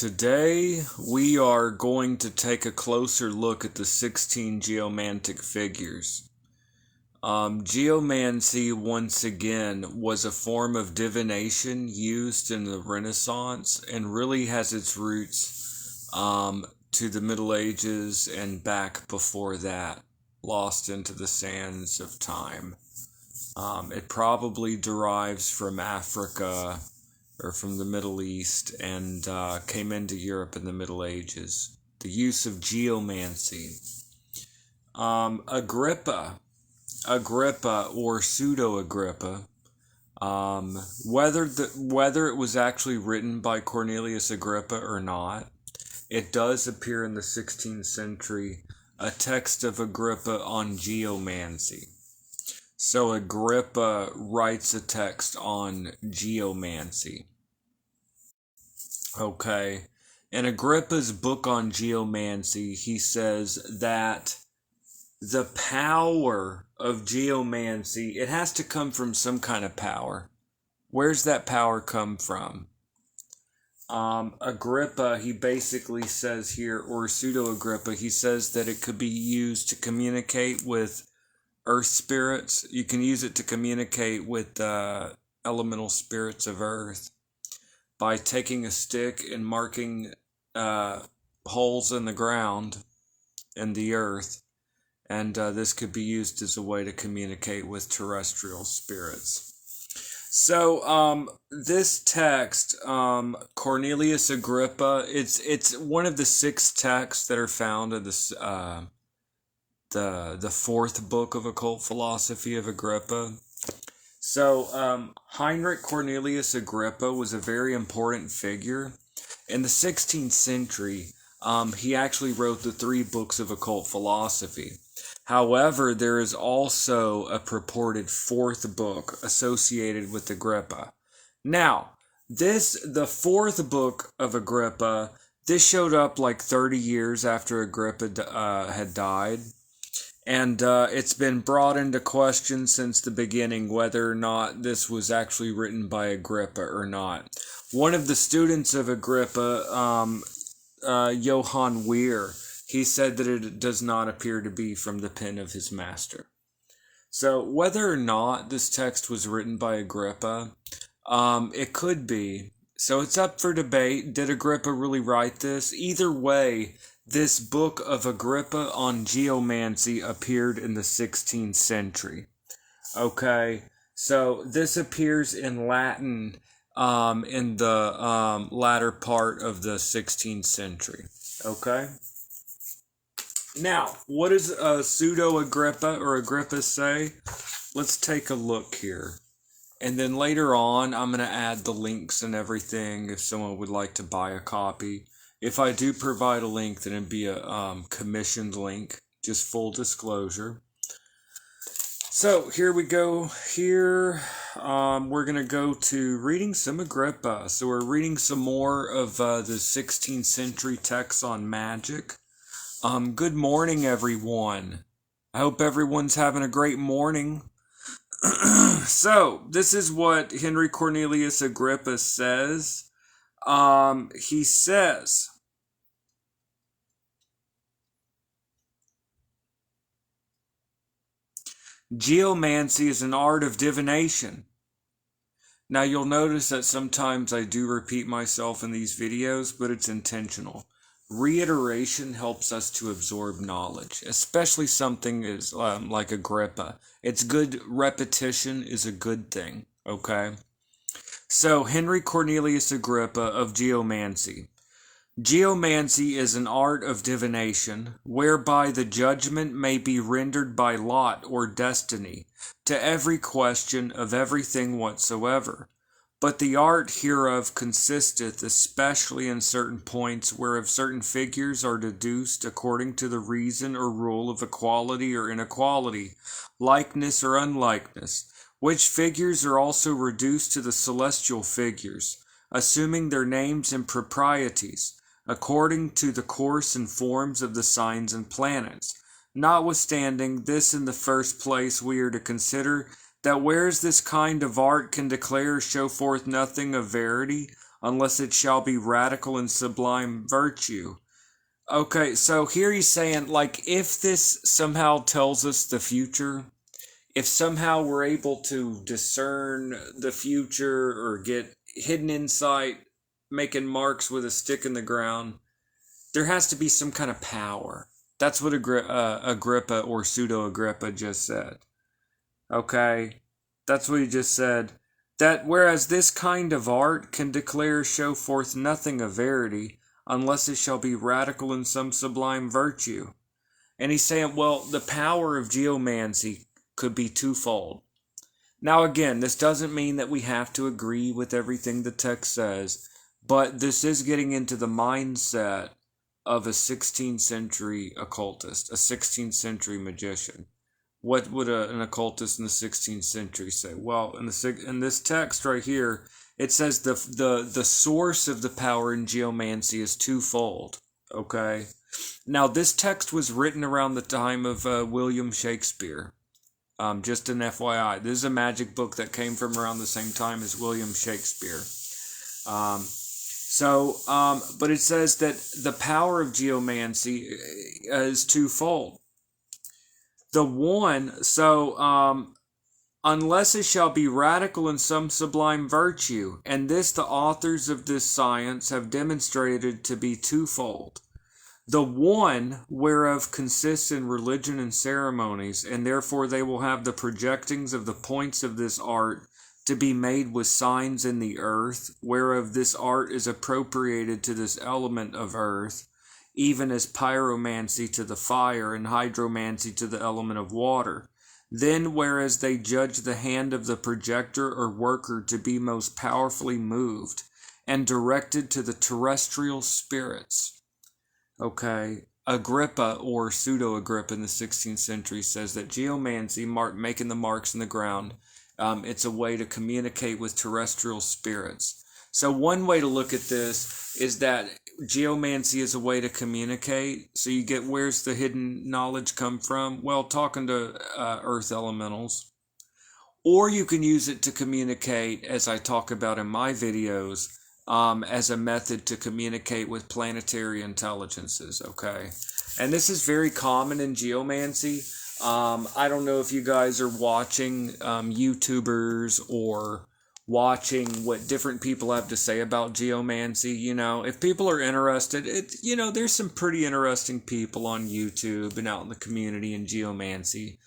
Today we are going to take a closer look at the 16 geomantic figures. Geomancy, once again, was a form of divination used in the Renaissance and really has its roots to the Middle Ages and back before that, lost into the sands of time. It probably derives from Africa or from the Middle East and came into Europe in the Middle Ages. The use of geomancy. Agrippa or pseudo-Agrippa, whether it was actually written by Cornelius Agrippa or not, it does appear in the 16th century, a text of Agrippa on geomancy. So Agrippa writes a text on geomancy. Okay. In Agrippa's book on geomancy, he says that the power of geomancy, it has to come from some kind of power. Where's that power come from? Agrippa, he basically says here, or pseudo-Agrippa, he says that it could be used to communicate with earth spirits. You can use it to communicate with elemental spirits of earth by taking a stick and marking holes in the ground in the earth. And this could be used as a way to communicate with terrestrial spirits. So this text, Cornelius Agrippa, it's one of the 6 texts that are found in this the 4th book of occult philosophy of Agrippa. So Heinrich Cornelius Agrippa was a very important figure. In the 16th century, he actually wrote the 3 books of occult philosophy. However, there is also a purported 4th book associated with Agrippa. Now, the 4th book of Agrippa, this showed up like 30 years after Agrippa had died. And it's been brought into question since the beginning whether or not this was actually written by Agrippa or not. One of the students of Agrippa, Johann Weir, he said that it does not appear to be from the pen of his master. So whether or not this text was written by Agrippa, it could be. So it's up for debate. Did Agrippa really write this? Either way, this book of Agrippa on geomancy appeared in the 16th century. Okay, so this appears in Latin in the latter part of the 16th century. Okay? Now, what does pseudo-Agrippa or Agrippa say? Let's take a look here. And then later on, I'm going to add the links and everything if someone would like to buy a copy. If I do provide a link, then it'd be a commissioned link, just full disclosure. So here we go. Here, we're going to go to reading some Agrippa. So we're reading some more of the 16th century texts on magic. Good morning, everyone. I hope everyone's having a great morning. So, this is what Henry Cornelius Agrippa says. He says, geomancy is an art of divination. Now, you'll notice that sometimes I do repeat myself in these videos, but it's intentional. Reiteration helps us to absorb knowledge, especially something as like Agrippa. It's good. Repetition is a good thing, okay? So, Henry Cornelius Agrippa of Geomancy. Geomancy is an art of divination, whereby the judgment may be rendered by lot or destiny to every question of everything whatsoever. But the art hereof consisteth especially in certain points whereof certain figures are deduced according to the reason or rule of equality or inequality, likeness or unlikeness, which figures are also reduced to the celestial figures, assuming their names and proprieties, according to the course and forms of the signs and planets. Notwithstanding this, in the first place we are to consider that whereas this kind of art can declare or show forth nothing of verity, unless it shall be radical and sublime virtue. Okay, so here he's saying, like, if this somehow tells us the future, if somehow we're able to discern the future or get hidden insight, making marks with a stick in the ground, there has to be some kind of power. That's what Agrippa or pseudo-Agrippa just said. Okay? That's what he just said. That whereas this kind of art can declare show forth nothing of verity, unless it shall be radical in some sublime virtue. And he's saying, well, the power of geomancy could be twofold. Now again, this doesn't mean that we have to agree with everything the text says, but this is getting into the mindset of a 16th century occultist, a 16th century magician. What would an occultist in the 16th century say? Well, in this text right here, it says the source of the power in geomancy is twofold. Okay? Now, this text was written around the time of William Shakespeare. Just an FYI. This is a magic book that came from around the same time as William Shakespeare. But it says that the power of geomancy is twofold. The one, unless it shall be radical in some sublime virtue, and this the authors of this science have demonstrated to be twofold. The one whereof consists in religion and ceremonies, and therefore they will have the projectings of the points of this art to be made with signs in the earth, whereof this art is appropriated to this element of earth, even as pyromancy to the fire and hydromancy to the element of water. Then, whereas they judge the hand of the projector or worker to be most powerfully moved and directed to the terrestrial spirits. Okay, Agrippa or pseudo-Agrippa in the 16th century says that geomancy, making the marks in the ground, it's a way to communicate with terrestrial spirits. So one way to look at this is that geomancy is a way to communicate. So you get, where's the hidden knowledge come from? Well, talking to earth elementals. Or you can use it to communicate, as I talk about in my videos, as a method to communicate with planetary intelligences, okay? And this is very common in geomancy. I don't know if you guys are watching YouTubers or watching what different people have to say about geomancy. You know, if people are interested, there's some pretty interesting people on YouTube and out in the community in geomancy.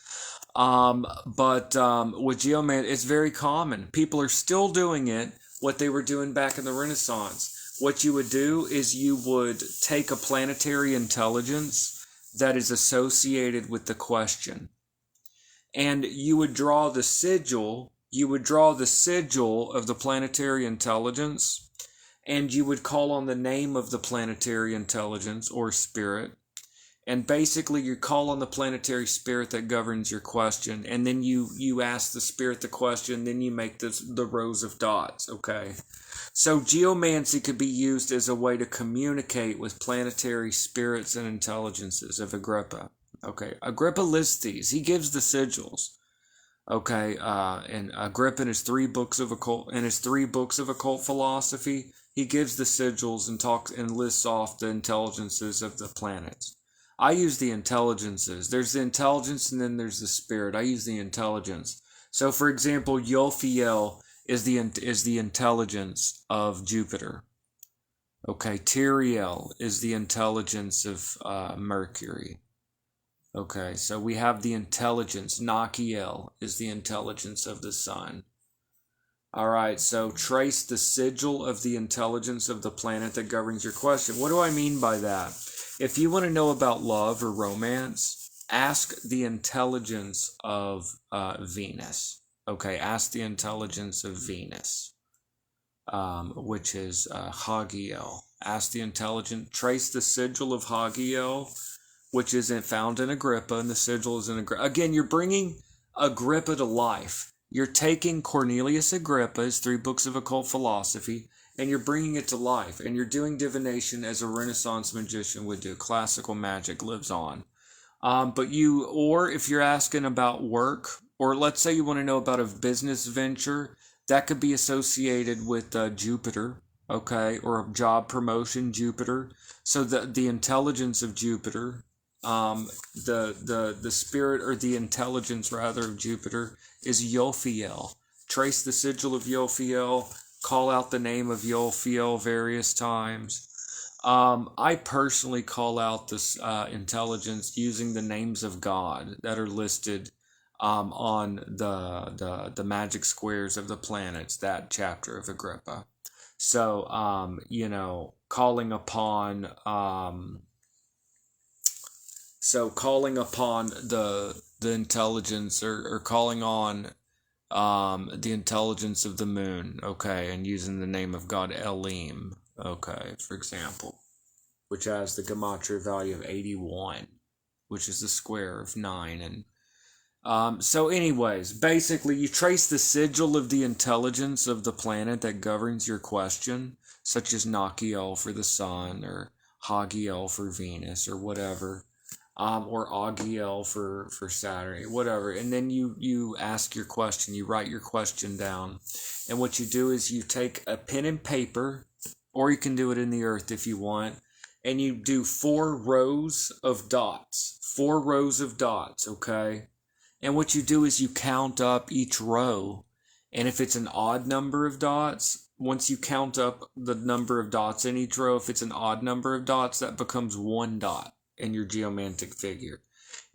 But with geomancy, it's very common. People are still doing it, what they were doing back in the Renaissance. What you would do is you would take a planetary intelligence that is associated with the question, and you would draw the sigil. You would draw the sigil of the planetary intelligence, and you would call on the name of the planetary intelligence or spirit. And basically, you call on the planetary spirit that governs your question, and then you ask the spirit the question, then you make the rows of dots, okay? So geomancy could be used as a way to communicate with planetary spirits and intelligences of Agrippa. Okay, Agrippa lists these. He gives the sigils. Okay, and Agrippa in his three books of occult philosophy, he gives the sigils and talks and lists off the intelligences of the planets. I use the intelligences. There's the intelligence and then there's the spirit. I use the intelligence. So, for example, Yophiel is the intelligence of Jupiter. Okay, Tyriel is the intelligence of Mercury. Okay, so we have the intelligence. Nachiel is the intelligence of the sun. All right, so trace the sigil of the intelligence of the planet that governs your question. What do I mean by that? If you want to know about love or romance, ask the intelligence of Venus. Okay, ask the intelligence of Venus, which is Hagiel. Ask the intelligence, trace the sigil of Hagiel, which is found in Agrippa, and the sigil is in Agrippa. Again, you're bringing Agrippa to life. You're taking Cornelius Agrippa's 3 books of occult philosophy, and you're bringing it to life, and you're doing divination as a Renaissance magician would do. Classical magic lives on. Or if you're asking about work, or let's say you want to know about a business venture, that could be associated with Jupiter. okay, or a job promotion, Jupiter. So the intelligence of Jupiter, the spirit or the intelligence rather of Jupiter is Yophiel. Trace the sigil of Yophiel, call out the name of Yophiel various times. I personally call out this intelligence using the names of God that are listed on the magic squares of the planets, that chapter of Agrippa. So, calling upon the intelligence, or calling on the intelligence of the moon, okay, and using the name of God Elim, okay, for example, which has the gematria value of 81, which is the square of 9. And so anyways, basically you trace the sigil of the intelligence of the planet that governs your question, such as Nachiel for the sun, or Hagiel for Venus, or whatever, or Agiel for Saturn, whatever. And then you ask your question, you write your question down. And what you do is you take a pen and paper, or you can do it in the earth if you want, and you do 4 rows of dots. 4 rows of dots, okay? And what you do is you count up each row. And if it's an odd number of dots, once you count up the number of dots in each row, if it's an odd number of dots, that becomes 1 dot in your geomantic figure.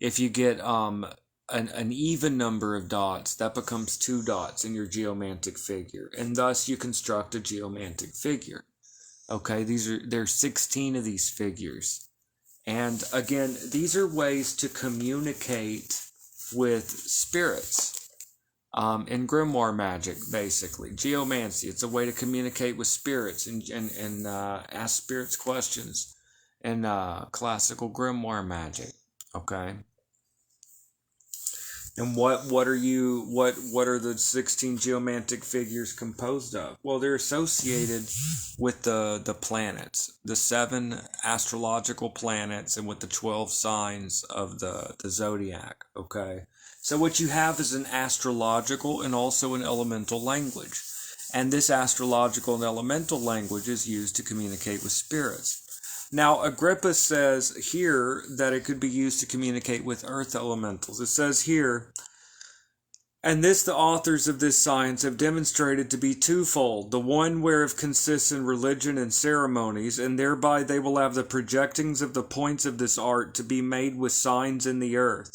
If you get an even number of dots, that becomes 2 dots in your geomantic figure. And thus you construct a geomantic figure. Okay, there's 16 of these figures. And again, these are ways to communicate with spirits in grimoire magic, basically. Geomancy, it's a way to communicate with spirits and ask spirits questions in classical grimoire magic, okay? And what are the 16 geomantic figures composed of? Well, they're associated with the planets, the 7 astrological planets, and with the 12 signs of the zodiac, okay? So what you have is an astrological and also an elemental language. And this astrological and elemental language is used to communicate with spirits. Now, Agrippa says here that it could be used to communicate with earth elementals. It says here, and this the authors of this science have demonstrated to be twofold, the one whereof consists in religion and ceremonies, and thereby they will have the projectings of the points of this art to be made with signs in the earth.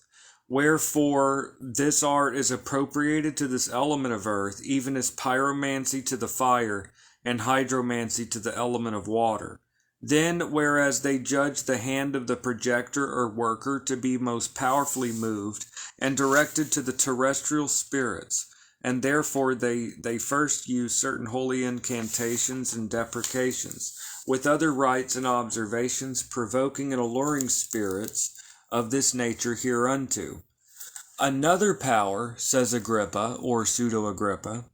Wherefore this art is appropriated to this element of earth, even as pyromancy to the fire, and hydromancy to the element of water. Then, whereas they judge the hand of the projector or worker to be most powerfully moved and directed to the terrestrial spirits, and therefore they first use certain holy incantations and deprecations, with other rites and observations, provoking and alluring spirits of this nature hereunto. Another power, says Agrippa, or pseudo-Agrippa,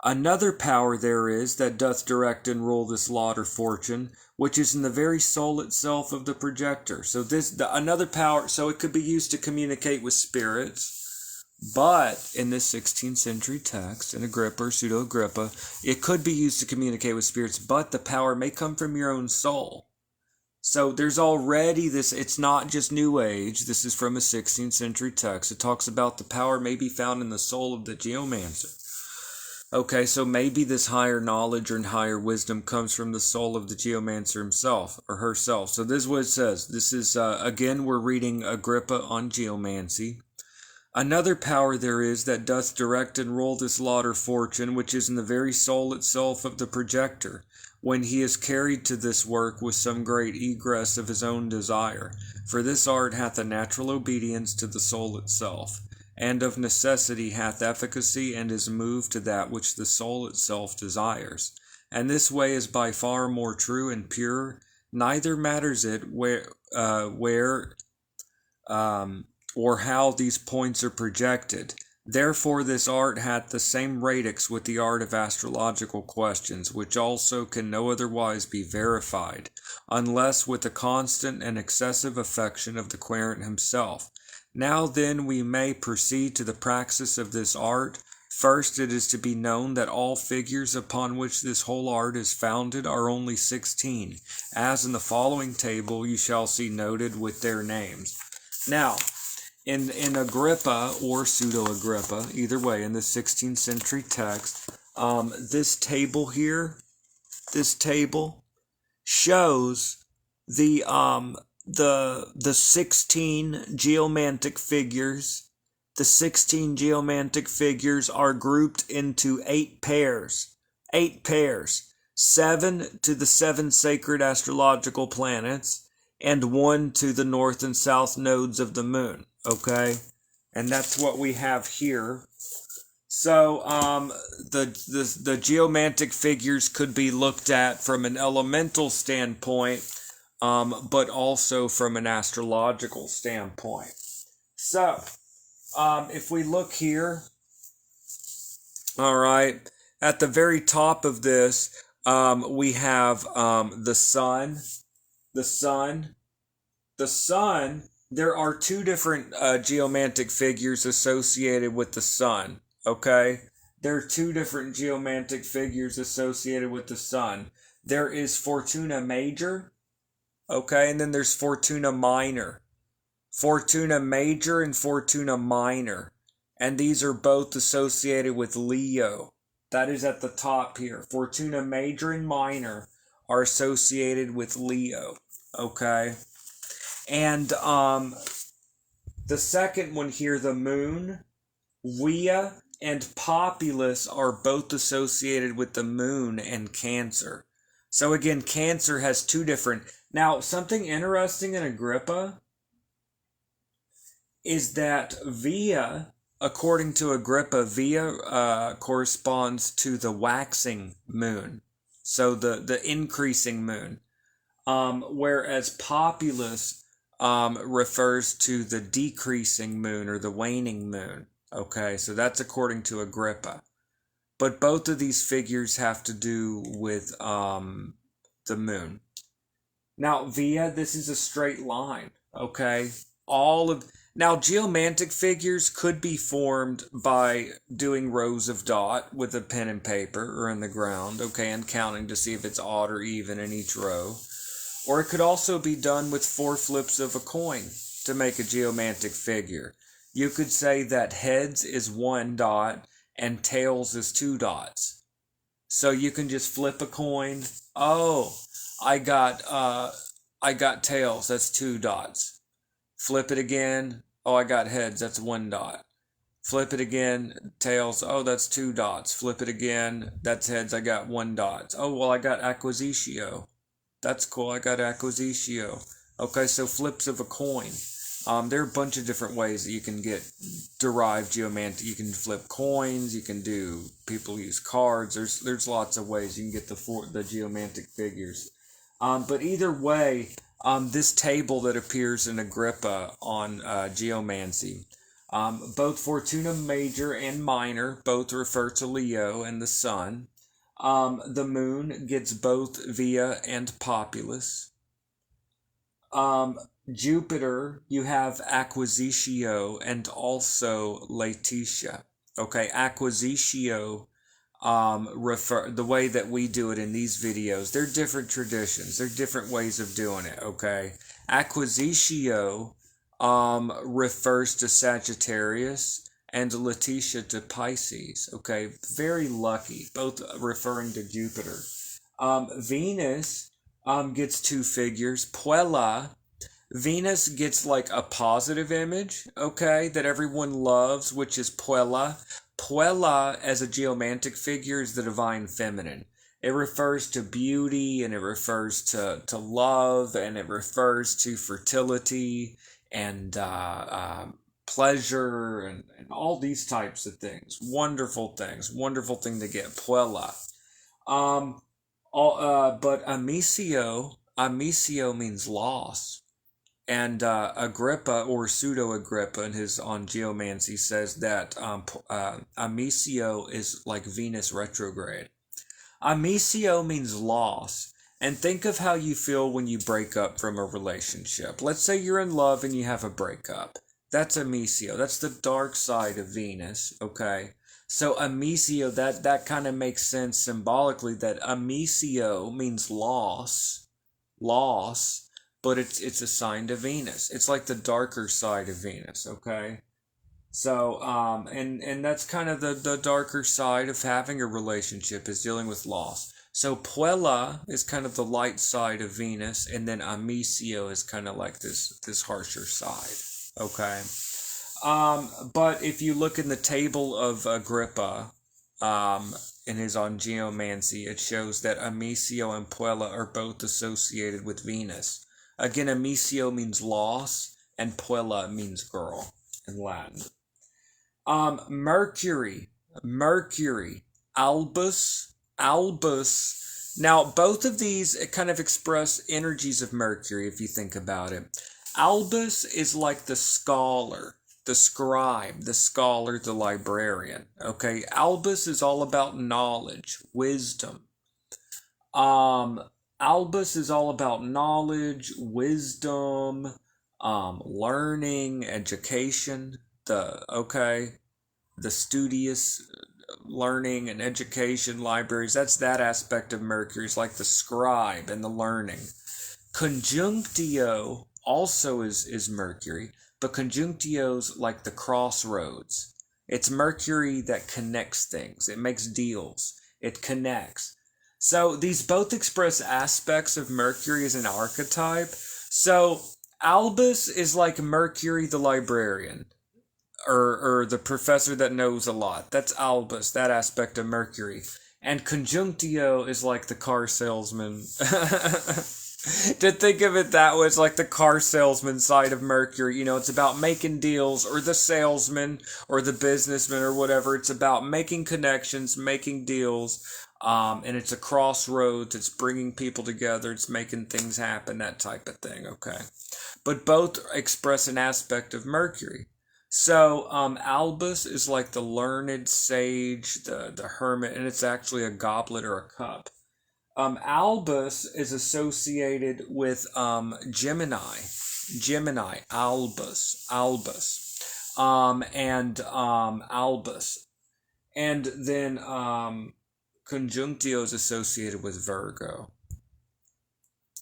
another power there is that doth direct and rule this lot or fortune, which is in the very soul itself of the projector. So another power, so it could be used to communicate with spirits, but in this 16th century text, in Agrippa or pseudo-Agrippa, it could be used to communicate with spirits, but the power may come from your own soul. So there's already this, it's not just New Age, this is from a 16th century text. It talks about the power may be found in the soul of the geomancer. Okay, so maybe this higher knowledge or higher wisdom comes from the soul of the geomancer himself or herself. So this is what it says. This is, again, we're reading Agrippa on geomancy. Another power there is that doth direct and rule this lot or fortune, which is in the very soul itself of the projector, when he is carried to this work with some great egress of his own desire. For this art hath a natural obedience to the soul itself, and of necessity hath efficacy and is moved to that which the soul itself desires. And this way is by far more true and pure, neither matters it where or how these points are projected. Therefore this art hath the same radix with the art of astrological questions, which also can no otherwise be verified, unless with the constant and excessive affection of the querent himself. Now then we may proceed to the praxis of this art, First, it is to be known that all figures upon which this whole art is founded are only 16, as in the following table you shall see noted with their names. Now, in Agrippa or Pseudo-Agrippa, either way, in the 16th century text, this table here, this table shows the 16 geomantic figures. The 16 geomantic figures are grouped into 8 pairs. 8 pairs. 7 to the 7 sacred astrological planets, and 1 to the north and south nodes of the moon. Okay? And that's what we have here. So, the geomantic figures could be looked at from an elemental standpoint, but also from an astrological standpoint. So, if we look here, all right, at the very top of this, we have the sun. The sun. The sun, there are 2 different geomantic figures associated with the sun, okay? There are 2 different geomantic figures associated with the sun. There is Fortuna Major, okay, and then there's Fortuna Minor. Fortuna Major and Fortuna Minor. And these are both associated with Leo. That is at the top here. Fortuna Major and Minor are associated with Leo. Okay? And the second one here, the moon, Via and Populus are both associated with the moon and Cancer. So again, Cancer has 2 different... Now, something interesting in Agrippa is that Via, according to Agrippa, Via corresponds to the waxing moon, so the increasing moon, whereas Populus refers to the decreasing moon or the waning moon. Okay, so that's according to Agrippa. But both of these figures have to do with the moon. Now, Via, this is a straight line, okay? Now, geomantic figures could be formed by doing rows of dot with a pen and paper or in the ground, okay, and counting to see if it's odd or even in each row. Or it could also be done with 4 flips of a coin to make a geomantic figure. You could say that heads is 1 dot and tails is 2 dots. So you can just flip a coin. Oh, I got tails, that's 2 dots. Flip it again. Oh, I got heads. That's 1 dot. Flip it again. Tails. Oh, that's 2 dots. Flip it again. That's heads. I got 1 dot. Oh, well, I got acquisitio. That's cool. I got acquisitio. Okay, so flips of a coin. There are a bunch of different ways that you can get derived geomantic. You can flip coins. You can do. People use cards. There's lots of ways you can get the geomantic figures. But either way. This table that appears in Agrippa on Geomancy, both Fortuna Major and Minor both refer to Leo and the sun. The moon gets both Via and Populus. Jupiter, you have Acquisitio and also Laetitia. Okay, Acquisitio the way that we do it in these videos, they're different traditions, they're different ways of doing it, okay? Acquisitio refers to Sagittarius and Laetitia to Pisces, okay? Very lucky, both referring to Jupiter. Venus gets 2 figures. Puella, Venus gets like a positive image, okay, that everyone loves, which is Puella. Puella, as a geomantic figure, is the divine feminine. It refers to beauty, and it refers to love, and it refers to fertility, and pleasure, and all these types of things. Wonderful things. Wonderful thing to get, Puella. But amicio means loss. And Agrippa, or Pseudo-Agrippa, on Geomancy, says that amicio is like Venus retrograde. Amicio means loss. And think of how you feel when you break up from a relationship. Let's say you're in love and you have a breakup. That's amicio. That's the dark side of Venus, okay? So amicio, that kind of makes sense symbolically, that amicio means loss, but it's assigned to Venus. It's like the darker side of Venus, okay? So, and that's kind of the darker side of having a relationship, is dealing with loss. So Puella is kind of the light side of Venus, and then Amicio is kind of like this harsher side. Okay. But if you look in the table of Agrippa, in his on Geomancy, it shows that Amicio and Puella are both associated with Venus. Again, Amicio means loss, and Puella means girl in Latin. Mercury, albus. Now, both of these kind of express energies of Mercury, if you think about it. Albus is like the scholar, the scribe, the scholar, the librarian. Okay, albus is all about knowledge, wisdom. Albus is all about knowledge, wisdom, learning, education. The studious learning and education, libraries. That's that aspect of Mercury. It's like the scribe and the learning. Conjunctio also is Mercury, but conjunctio's like the crossroads. It's Mercury that connects things. It makes deals. It connects. So these both express aspects of Mercury as an archetype. So Albus is like Mercury the librarian, or the professor that knows a lot. That's Albus, that aspect of Mercury. And Conjunctio is like the car salesman. To think of it that way, it's like the car salesman side of Mercury. You know, it's about making deals, or the salesman, or the businessman, or whatever. It's about making connections, making deals, and it's a crossroads. It's bringing people together. It's making things happen, that type of thing, okay? But both express an aspect of Mercury. So, Albus is like the learned sage, the hermit, and it's actually a goblet or a cup. Albus is associated with Gemini, Albus, and Albus. And then Conjunctio is associated with Virgo.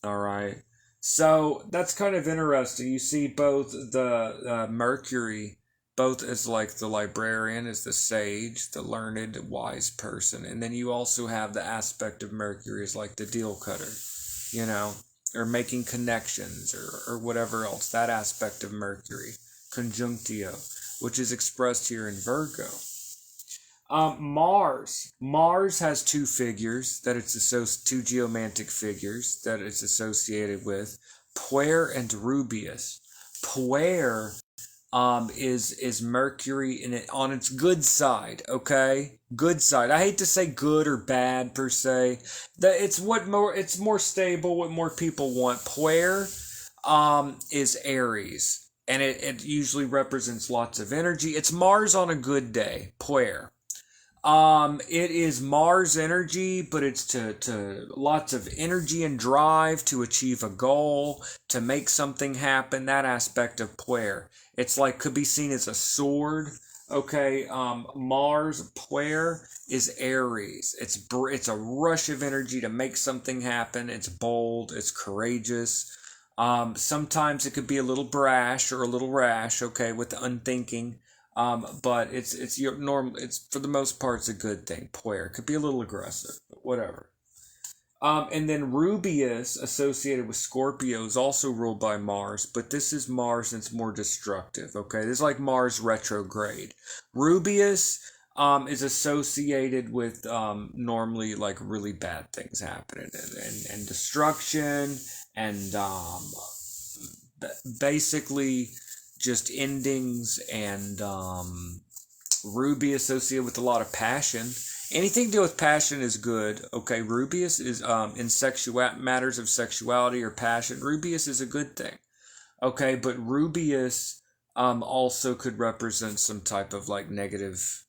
All right. So that's kind of interesting. You see both the Mercury, both as like the librarian, as the sage, the learned, wise person. And then you also have the aspect of Mercury as like the deal cutter, you know, or making connections, or whatever else. That aspect of Mercury, conjunctio, which is expressed here in Virgo. Mars has two figures that it's two geomantic figures that it's associated with, Puer and Rubeus. Puer is Mercury in it on its good side, okay? Good side. I hate to say good or bad per se. It's more stable, what more people want. Puer is Aries, and it usually represents lots of energy. It's Mars on a good day, Puer. It is Mars energy, but it's to lots of energy and drive to achieve a goal, to make something happen, that aspect of Puer. It's like, could be seen as a sword, okay? Mars, Puer, is Aries. It's a rush of energy to make something happen. It's bold, it's courageous. Sometimes it could be a little brash or a little rash, okay, with the unthinking. But it's your normal. It's, for the most part, it's a good thing. Puer could be a little aggressive, but whatever. And then Rubeus, associated with Scorpio, is also ruled by Mars, but this is Mars and it's more destructive. Okay, this is like Mars retrograde. Rubeus is associated with normally like really bad things happening, and destruction, and basically just endings, and Ruby associated with a lot of passion. Anything to do with passion is good. Okay, Rubeus is in matters of sexuality or passion. Rubeus is a good thing. Okay, but Rubeus also could represent some type of like negative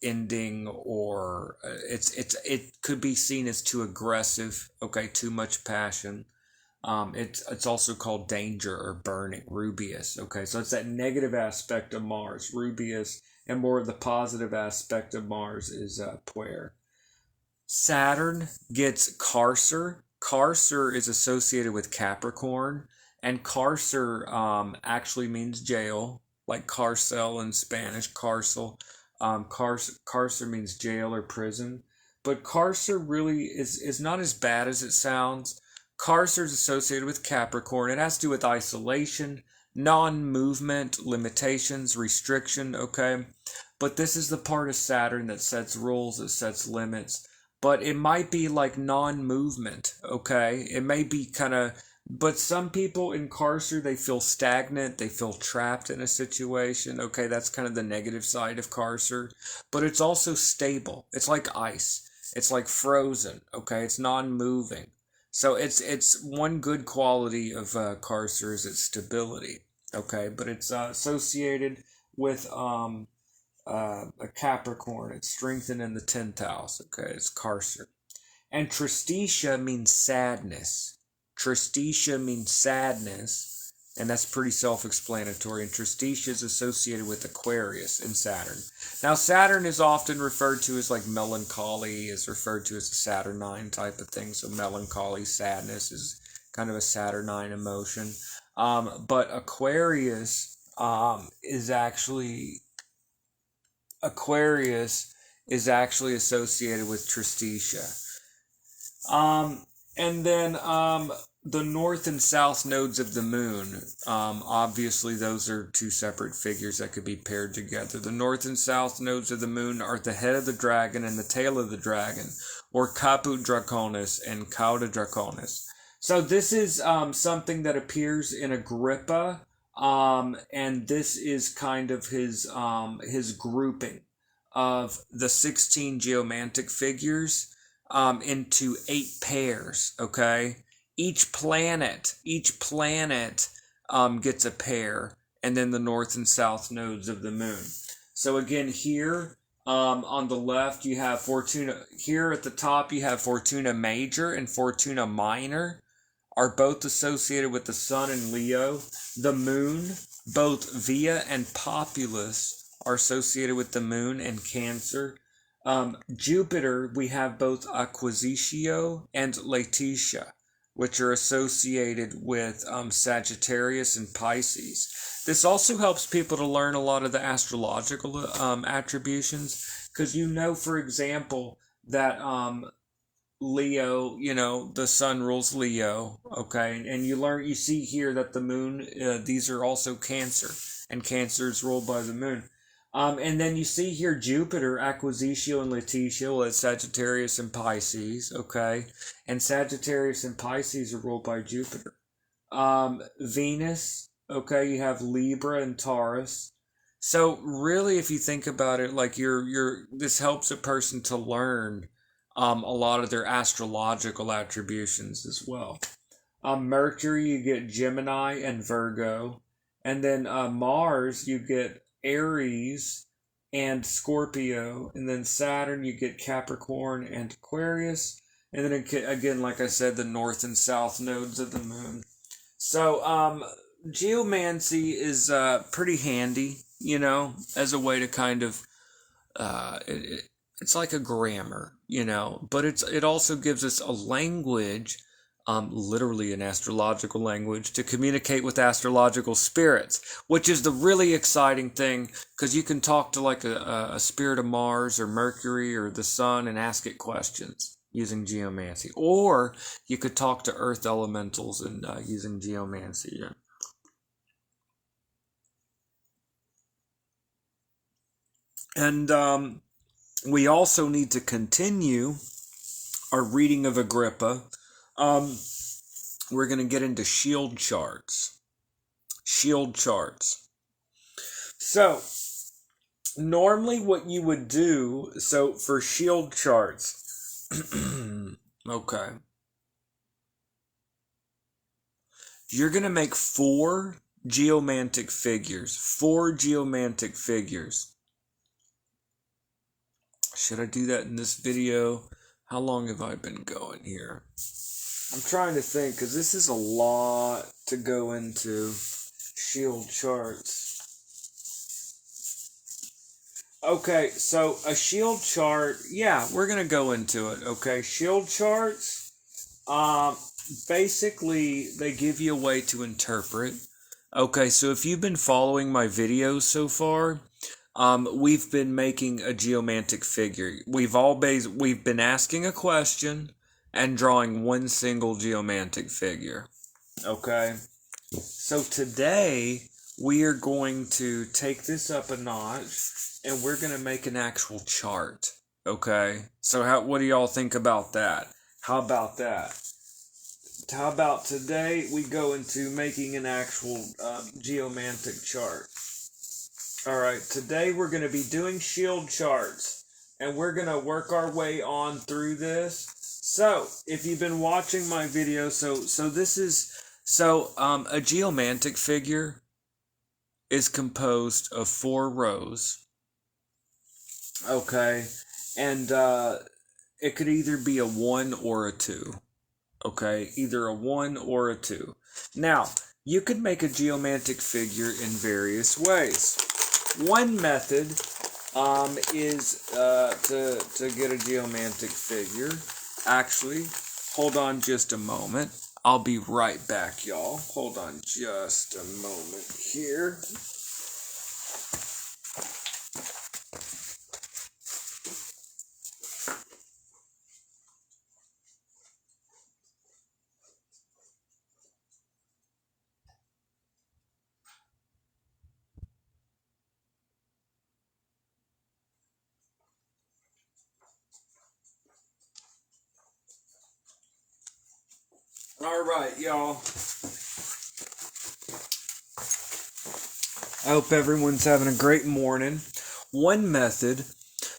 ending, or it could be seen as too aggressive. Okay, too much passion. It's also called danger or burning, Rubeus. Okay, so it's that negative aspect of Mars. Rubeus and more of the positive aspect of Mars is puer. Saturn gets Carcer. Carcer is associated with Capricorn, and Carcer actually means jail, like carcel in Spanish, carcel. Carcer means jail or prison. But Carcer really is not as bad as it sounds. Carcer is associated with Capricorn. It has to do with isolation, non-movement, limitations, restriction, okay? But this is the part of Saturn that sets rules, that sets limits. But it might be like non-movement, okay? It may be kind of, but some people in Carcer, they feel stagnant, they feel trapped in a situation, okay? That's kind of the negative side of Carcer. But it's also stable. It's like ice. It's like frozen, okay? It's non-moving. So it's one good quality of Carcer is its stability, okay? But it's associated with a Capricorn. It's strengthened in the 10th house. Okay, it's Carcer. And Tristitia means sadness. Tristitia means sadness, and that's pretty self-explanatory. And Tristitia is associated with Aquarius and Saturn. Now, Saturn is often referred to as like melancholy, is referred to as a Saturnine type of thing. So melancholy, sadness is kind of a Saturnine emotion. But Aquarius is actually associated with Tristitia. And then the north and south nodes of the moon. Obviously, those are two separate figures that could be paired together. The north and south nodes of the moon are the head of the dragon and the tail of the dragon, or Caput Draconis and Cauda Draconis. So this is something that appears in Agrippa. And this is kind of his grouping of the 16 geomantic figures into 8 pairs, okay? Each planet gets a pair, and then the north and south nodes of the moon. So again, here on the left you have Fortuna. Here at the top you have Fortuna Major and Fortuna Minor, are both associated with the sun and Leo. The moon, both Via and Populus, are associated with the moon and Cancer. Jupiter, we have both Acquisitio and Laetitia, which are associated with Sagittarius and Pisces. This also helps people to learn a lot of the astrological attributions, because for example, that Leo, the sun rules Leo, okay? And you see here that the moon, these are also Cancer, and Cancer is ruled by the moon. And then you see here Jupiter, Acquisitio and Laetitia, well, it's Sagittarius and Pisces, okay? And Sagittarius and Pisces are ruled by Jupiter. Venus, okay, you have Libra and Taurus. So really, if you think about it, like this helps a person to learn a lot of their astrological attributions as well. Mercury, you get Gemini and Virgo. And then Mars, you get Aries and Scorpio. And then Saturn, you get Capricorn and Aquarius. And then again, like I said, the north and south nodes of the moon. So geomancy is pretty handy, as a way to kind of it's like a grammar, but it also gives us a language, literally an astrological language, to communicate with astrological spirits, which is the really exciting thing, because you can talk to like a spirit of Mars or Mercury or the sun and ask it questions using geomancy, or you could talk to earth elementals and using geomancy. Yeah. And we also need to continue our reading of Agrippa. We're going to get into shield charts. So, normally what you would do, so for shield charts, okay, you're going to make 4 geomantic figures. Should I do that in this video? How long have I been going here? I'm trying to think, because this is a lot to go into. Shield charts. Okay, so a shield chart, yeah, we're going to go into it, okay? Shield charts, um, basically, they give you a way to interpret. Okay, so if you've been following my videos so far, we've been making a geomantic figure. We've been asking a question and drawing one single geomantic figure. Okay, so today we are going to take this up a notch and we're going to make an actual chart. Okay, so what do y'all think about that? How about that? How about today we go into making an actual geomantic chart? Alright, today we're going to be doing shield charts, and we're going to work our way on through this. So, if you've been watching my video, a geomantic figure is composed of 4 rows, okay, and it could either be a 1 or a 2, okay, either a 1 or a 2. Now, you could make a geomantic figure in various ways. One method is to get a geomantic figure. Actually, hold on just a moment. I'll be right back, y'all. Hold on just a moment here. All right, y'all. I hope everyone's having a great morning. One method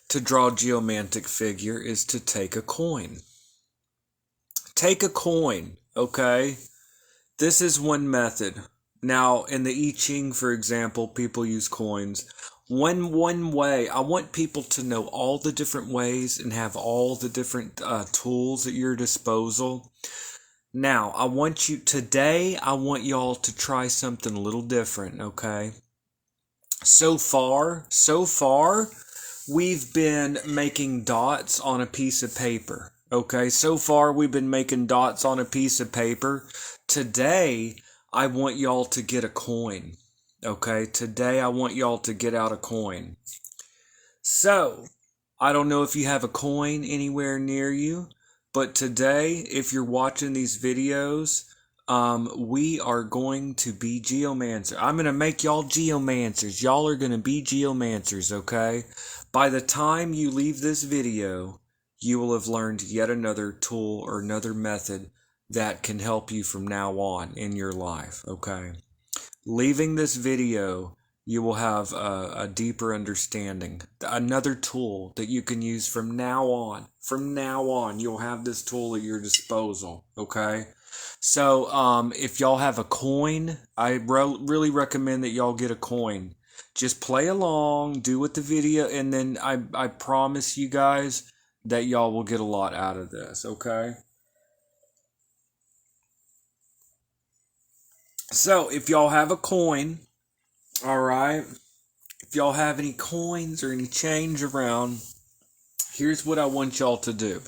to draw a geomantic figure is to take a coin. Take a coin, okay? This is one method. Now, in the I Ching, for example, people use coins. One way, I want people to know all the different ways and have all the different tools at your disposal. Now, I want y'all to try something a little different, okay? So far, we've been making dots on a piece of paper, okay? So far, we've been making dots on a piece of paper. Today, I want y'all to get a coin, okay? Today, I want y'all to get out a coin. So, I don't know if you have a coin anywhere near you, but today, if you're watching these videos, we are going to be geomancers. I'm going to make y'all geomancers. Y'all are going to be geomancers, okay? By the time you leave this video, you will have learned yet another tool or another method that can help you from now on in your life, okay? Leaving this video, you will have a deeper understanding. Another tool that you can use from now on. From now on, you'll have this tool at your disposal, okay? So, if y'all have a coin, I really recommend that y'all get a coin. Just play along, do with the video, and then I promise you guys that y'all will get a lot out of this, okay? So, if y'all have a coin, alright, if y'all have any coins or any change around, here's what I want y'all to do.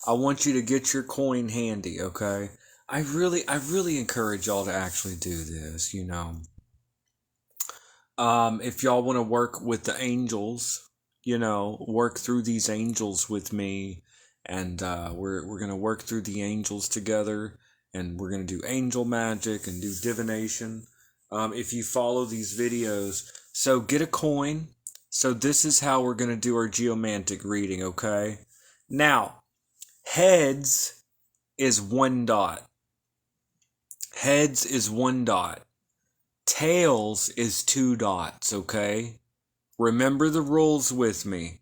I want you to get your coin handy, okay? I really encourage y'all to actually do this, you know. If y'all want to work with the angels, you know, work through these angels with me, and we're gonna work through the angels together, and we're gonna do angel magic and do divination. If you follow these videos, so get a coin. So this is how we're gonna do our geomantic reading, okay? Now, heads is 1 dot. Heads is 1 dot. Tails is 2 dots, okay? Remember the rules with me.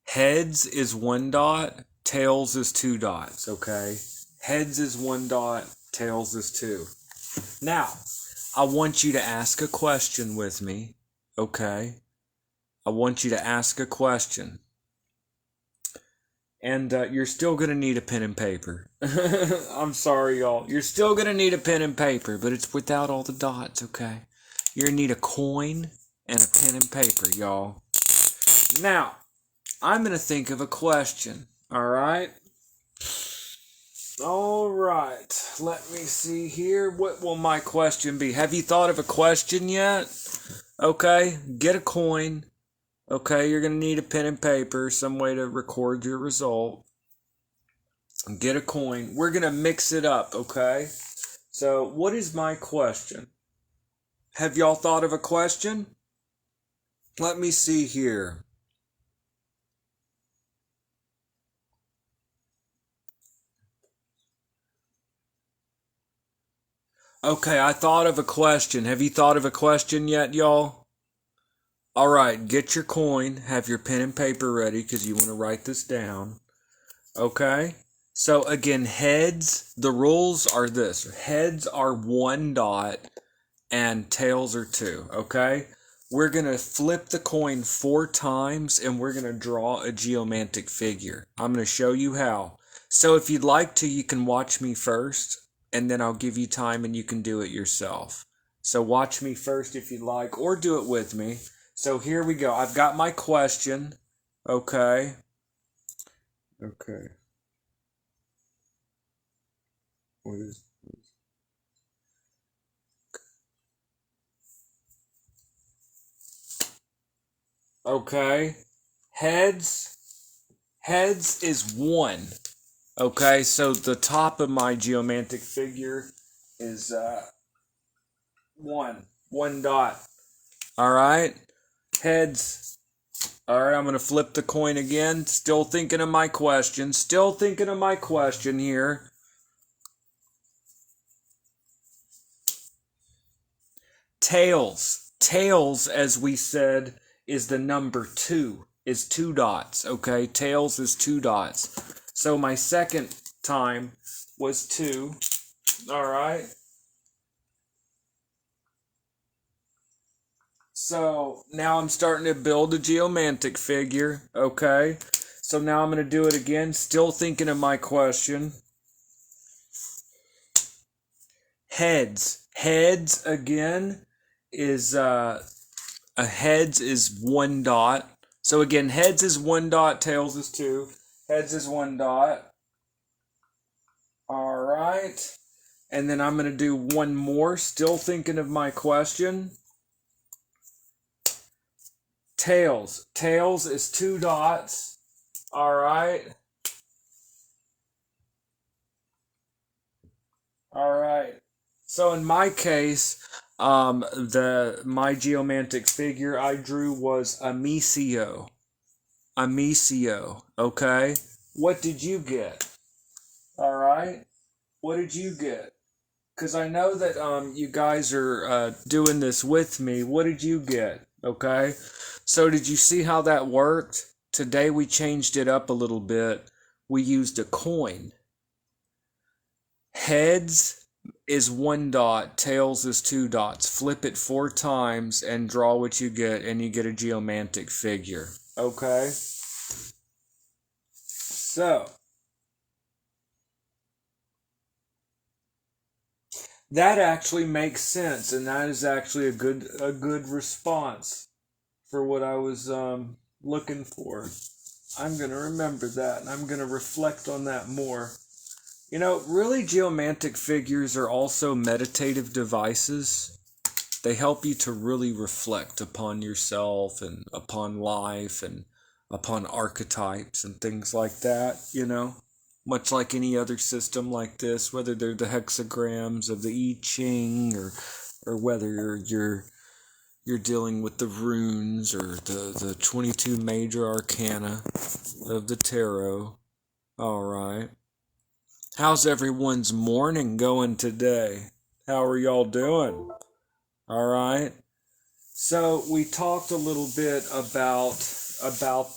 Heads is 1 dot, tails is 2 dots, okay? Heads is 1 dot, tails is 2. Now, I want you to ask a question with me, okay? I want you to ask a question. And you're still going to need a pen and paper. I'm sorry, y'all. You're still going to need a pen and paper, but it's without all the dots, okay? You're going to need a coin and a pen and paper, y'all. Now, I'm going to think of a question. All right? All right. Let me see here. What will my question be? Have you thought of a question yet? Okay. Get a coin. Okay. You're going to need a pen and paper, some way to record your result. Get a coin. We're going to mix it up. Okay. So, what is my question? Have y'all thought of a question? Let me see here. Okay, I thought of a question. Have you thought of a question yet, y'all? All right, get your coin. Have your pen and paper ready because you want to write this down. Okay? So, again, heads, the rules are this. Heads are 1 dot and tails are 2. Okay? We're going to flip the coin 4 times and we're going to draw a geomantic figure. I'm going to show you how. So, if you'd like to, you can watch me first. And then I'll give you time and you can do it yourself. So watch me first if you'd like, or do it with me. So here we go. I've got my question. Okay. Okay. What is... Okay. Heads. Heads is 1. Okay, so the top of my geomantic figure is 1. 1 dot. Alright? Heads. Alright, I'm going to flip the coin again. Still thinking of my question. Still thinking of my question here. Tails. Tails, as we said, is the number 2. Is 2 dots. Okay, tails is 2 dots. So my second time was 2. Alright. So now I'm starting to build a geomantic figure. Okay. So now I'm going to do it again. Still thinking of my question. Heads. Heads again is a heads is 1 dot. So again, heads is 1 dot, tails is 2. Heads is 1 dot. All right. And then I'm going to do one more. Still thinking of my question. Tails. Tails is 2 dots. All right. All right. So in my case, my geomantic figure I drew was Amicio. Amicio. Okay. What did you get? All right. What did you get? Because I know that you guys are doing this with me. What did you get? Okay. So did you see how that worked? Today we changed it up a little bit. We used a coin. Heads is 1 dot, tails is 2 dots. Flip it 4 times and draw what you get, and you get a geomantic figure. Okay? So, that actually makes sense, and that is actually a good response for what I was looking for. I'm going to remember that, and I'm going to reflect on that more. You know, really, geomantic figures are also meditative devices. They help you to really reflect upon yourself and upon life and upon archetypes and things like that, you know. Much like any other system like this, whether they're the hexagrams of the I Ching or whether you're dealing with the runes or the 22 major arcana of the tarot. All right. How's everyone's morning going today? How are y'all doing? All right. So we talked a little bit about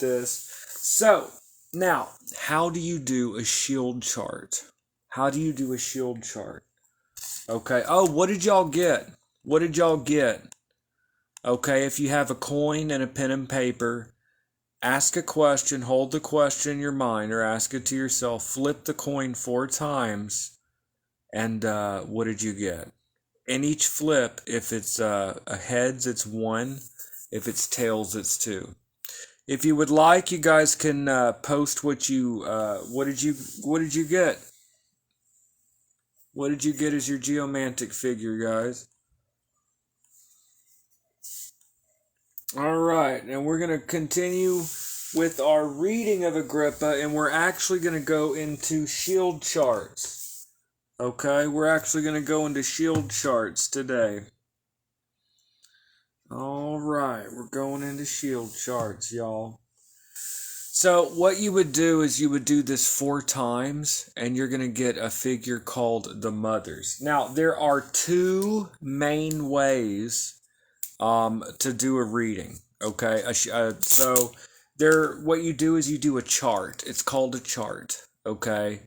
this. So now, how do you do a shield chart? How do you do a shield chart? Okay. Oh, what did y'all get? What did y'all get? Okay, if you have a coin and a pen and paper, ask a question, hold the question in your mind, or ask it to yourself. Flip the coin 4 times, and what did you get? In each flip, if it's a heads, it's 1. If it's tails, it's 2. If you would like, you guys can post what did you get? What did you get as your Geomantic figure, guys? All right, and we're going to continue with our reading of Agrippa, and we're actually going to go into shield charts. Okay, we're actually going to go into shield charts today. All right, we're going into shield charts, y'all. So what you would do is you would do this 4 times, and you're going to get a figure called the Mothers. Now, there are 2 main ways to do a reading. Okay, so what you do is you do a chart. It's called a chart. Okay,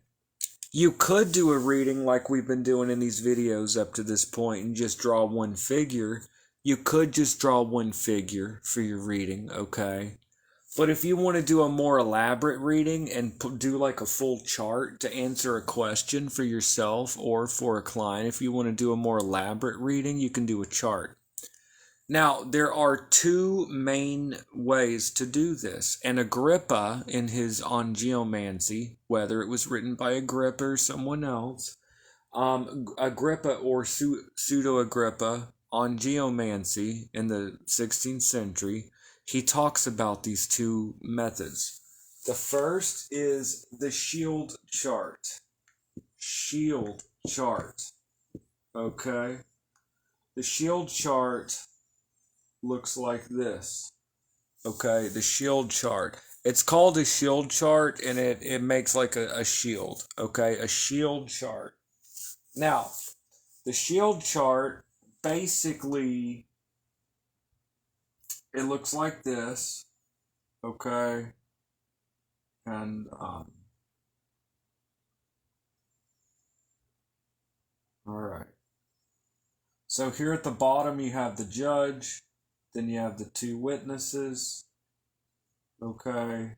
you could do a reading like we've been doing in these videos up to this point and just draw one figure. You could just draw one figure for your reading. Okay. But if you want to do a more elaborate reading and do like a full chart to answer a question for yourself or for a client, if you want to do a more elaborate reading, you can do a chart. Now, there are 2 main ways to do this. And Agrippa, in his On Geomancy, whether it was written by Agrippa or someone else, Agrippa or Pseudo-Agrippa on Geomancy in the 16th century, he talks about these 2 methods. The first is the shield chart. Shield chart. Okay? The shield chart looks like this. Okay? The shield chart. It's called a shield chart, and it makes like a shield. Okay? A shield chart. Now, the shield chart basically, it looks like this, okay, and all right. So here at the bottom you have the judge, then you have the 2 witnesses, okay.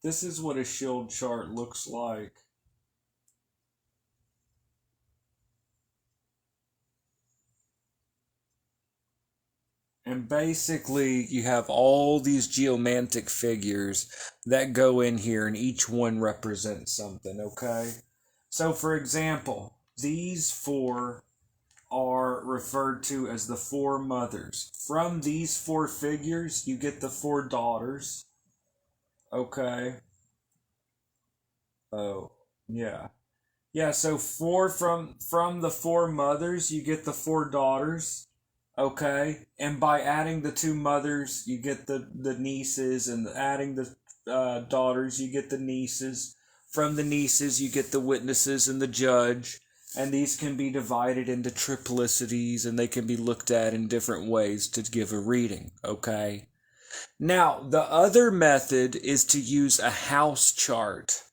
This is what a shield chart looks like. And basically, you have all these geomantic figures that go in here, and each one represents something, okay? So, for example, these 4 are referred to as the 4 mothers. From these 4 figures, you get the 4 daughters, okay? Oh, yeah. Yeah, so 4 from the 4 mothers, you get the 4 daughters. Okay, and by adding the 2 mothers, you get the nieces, and adding the daughters, you get the nieces. From the nieces, you get the witnesses and the judge, and these can be divided into triplicities, and they can be looked at in different ways to give a reading, okay? Now, the other method is to use a house chart.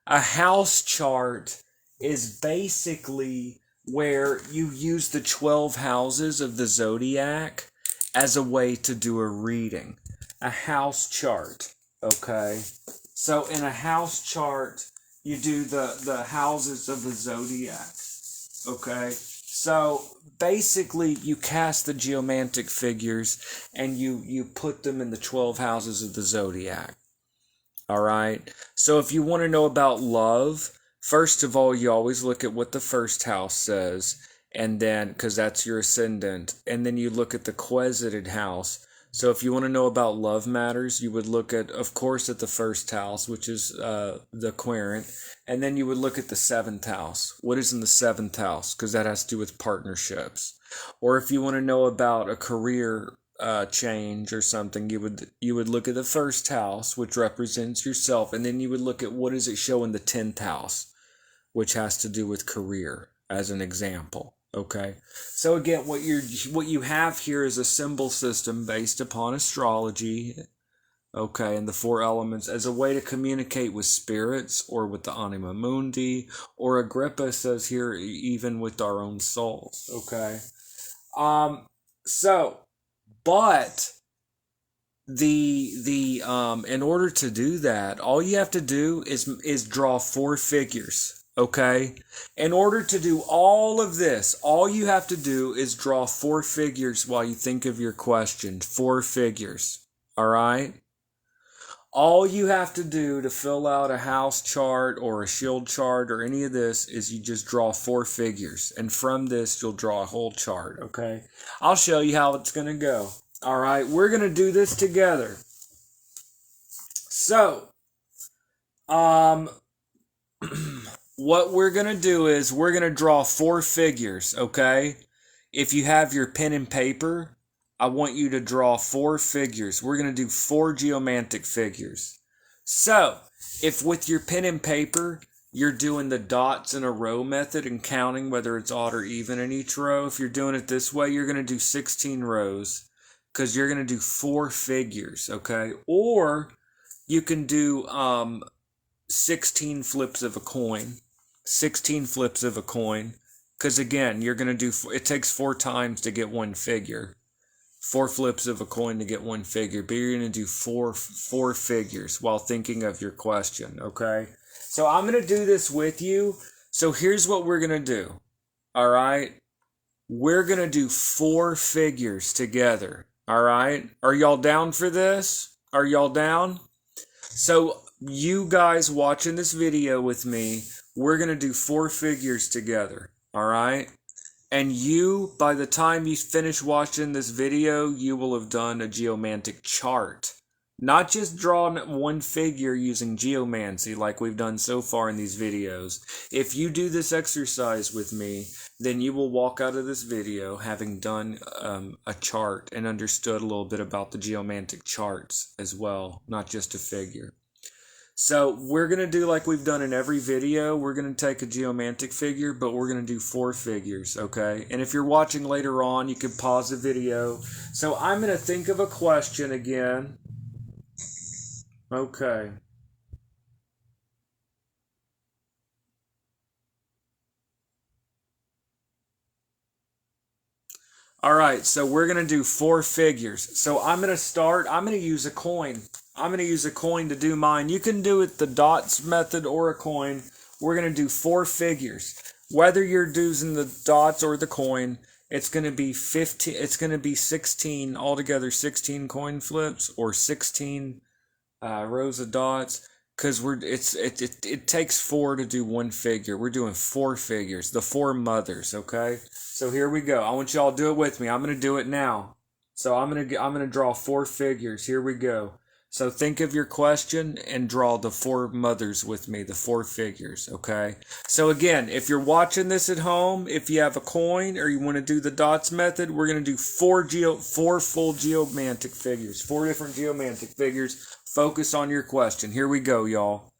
A house chart is basically where you use the 12 houses of the zodiac as a way to do a reading. A house chart, okay? So in a house chart, you do the houses of the zodiac, okay? So basically, you cast the geomantic figures and you put them in the 12 houses of the zodiac, all right? So if you want to know about love, first of all, you always look at what the first house says, and then, because that's your ascendant, and then you look at the quasited house. So if you want to know about love matters, you would look at, of course, at the first house, which is the querent, and then you would look at the 7th house. What is in the 7th house? Because that has to do with partnerships. Or if you want to know about a career change or something, you would look at the first house, which represents yourself, and then you would look at what does it show in the 10th house, which has to do with career, as an example. Okay, so again, what you have here is a symbol system based upon astrology. Okay, and the 4 elements as a way to communicate with spirits or with the anima mundi, or Agrippa says here, even with our own souls. Okay, but in order to do that, all you have to do is draw 4 figures. Okay, in order to do all of this, all you have to do is draw 4 figures while you think of your question. 4 figures. All right? All you have to do to fill out a house chart or a shield chart or any of this is you just draw 4 figures. And from this, you'll draw a whole chart, okay? I'll show you how it's going to go. All right, we're going to do this together. So, what we're going to do is we're going to draw 4 figures, okay? If you have your pen and paper, I want you to draw 4 figures. We're going to do 4 geomantic figures. So, if with your pen and paper, you're doing the dots in a row method and counting whether it's odd or even in each row, if you're doing it this way, you're going to do 16 rows because you're going to do 4 figures, okay? Or you can do 16 flips of a coin. 16 flips of a coin. Because again, you're going to do, it takes 4 times to get 1 figure. 4 flips of a coin to get 1 figure. But you're going to do four figures while thinking of your question, okay? So I'm going to do this with you. So here's what we're going to do, all right? We're going to do 4 figures together, all right? Are y'all down for this? Are y'all down? So you guys watching this video with me, we're going to do 4 figures together, all right? And you, by the time you finish watching this video, you will have done a geomantic chart. Not just drawn 1 figure using geomancy like we've done so far in these videos. If you do this exercise with me, then you will walk out of this video having done a chart and understood a little bit about the geomantic charts as well, not just a figure. So we're going to do like we've done in every video. We're going to take a geomantic figure, but we're going to do 4 figures, okay? And if you're watching later on, you can pause the video. So I'm going to think of a question again. Okay. All right, so we're going to do 4 figures. So I'm going to use a coin. I'm going to use a coin to do mine. You can do it the dots method or a coin. We're going to do 4 figures. Whether you're using the dots or the coin, it's going to be 15. It's going to be 16 altogether, 16 coin flips or 16 rows of dots. Because it takes 4 to do 1 figure. We're doing 4 figures, the 4 mothers. Okay, so here we go. I want y'all to do it with me. I'm going to do it now. So I'm gonna draw 4 figures. Here we go. So think of your question and draw the 4 mothers with me, the 4 figures, okay? So again, if you're watching this at home, if you have a coin or you want to do the dots method, we're going to do 4 full geomantic figures, 4 different geomantic figures. Focus on your question. Here we go, y'all.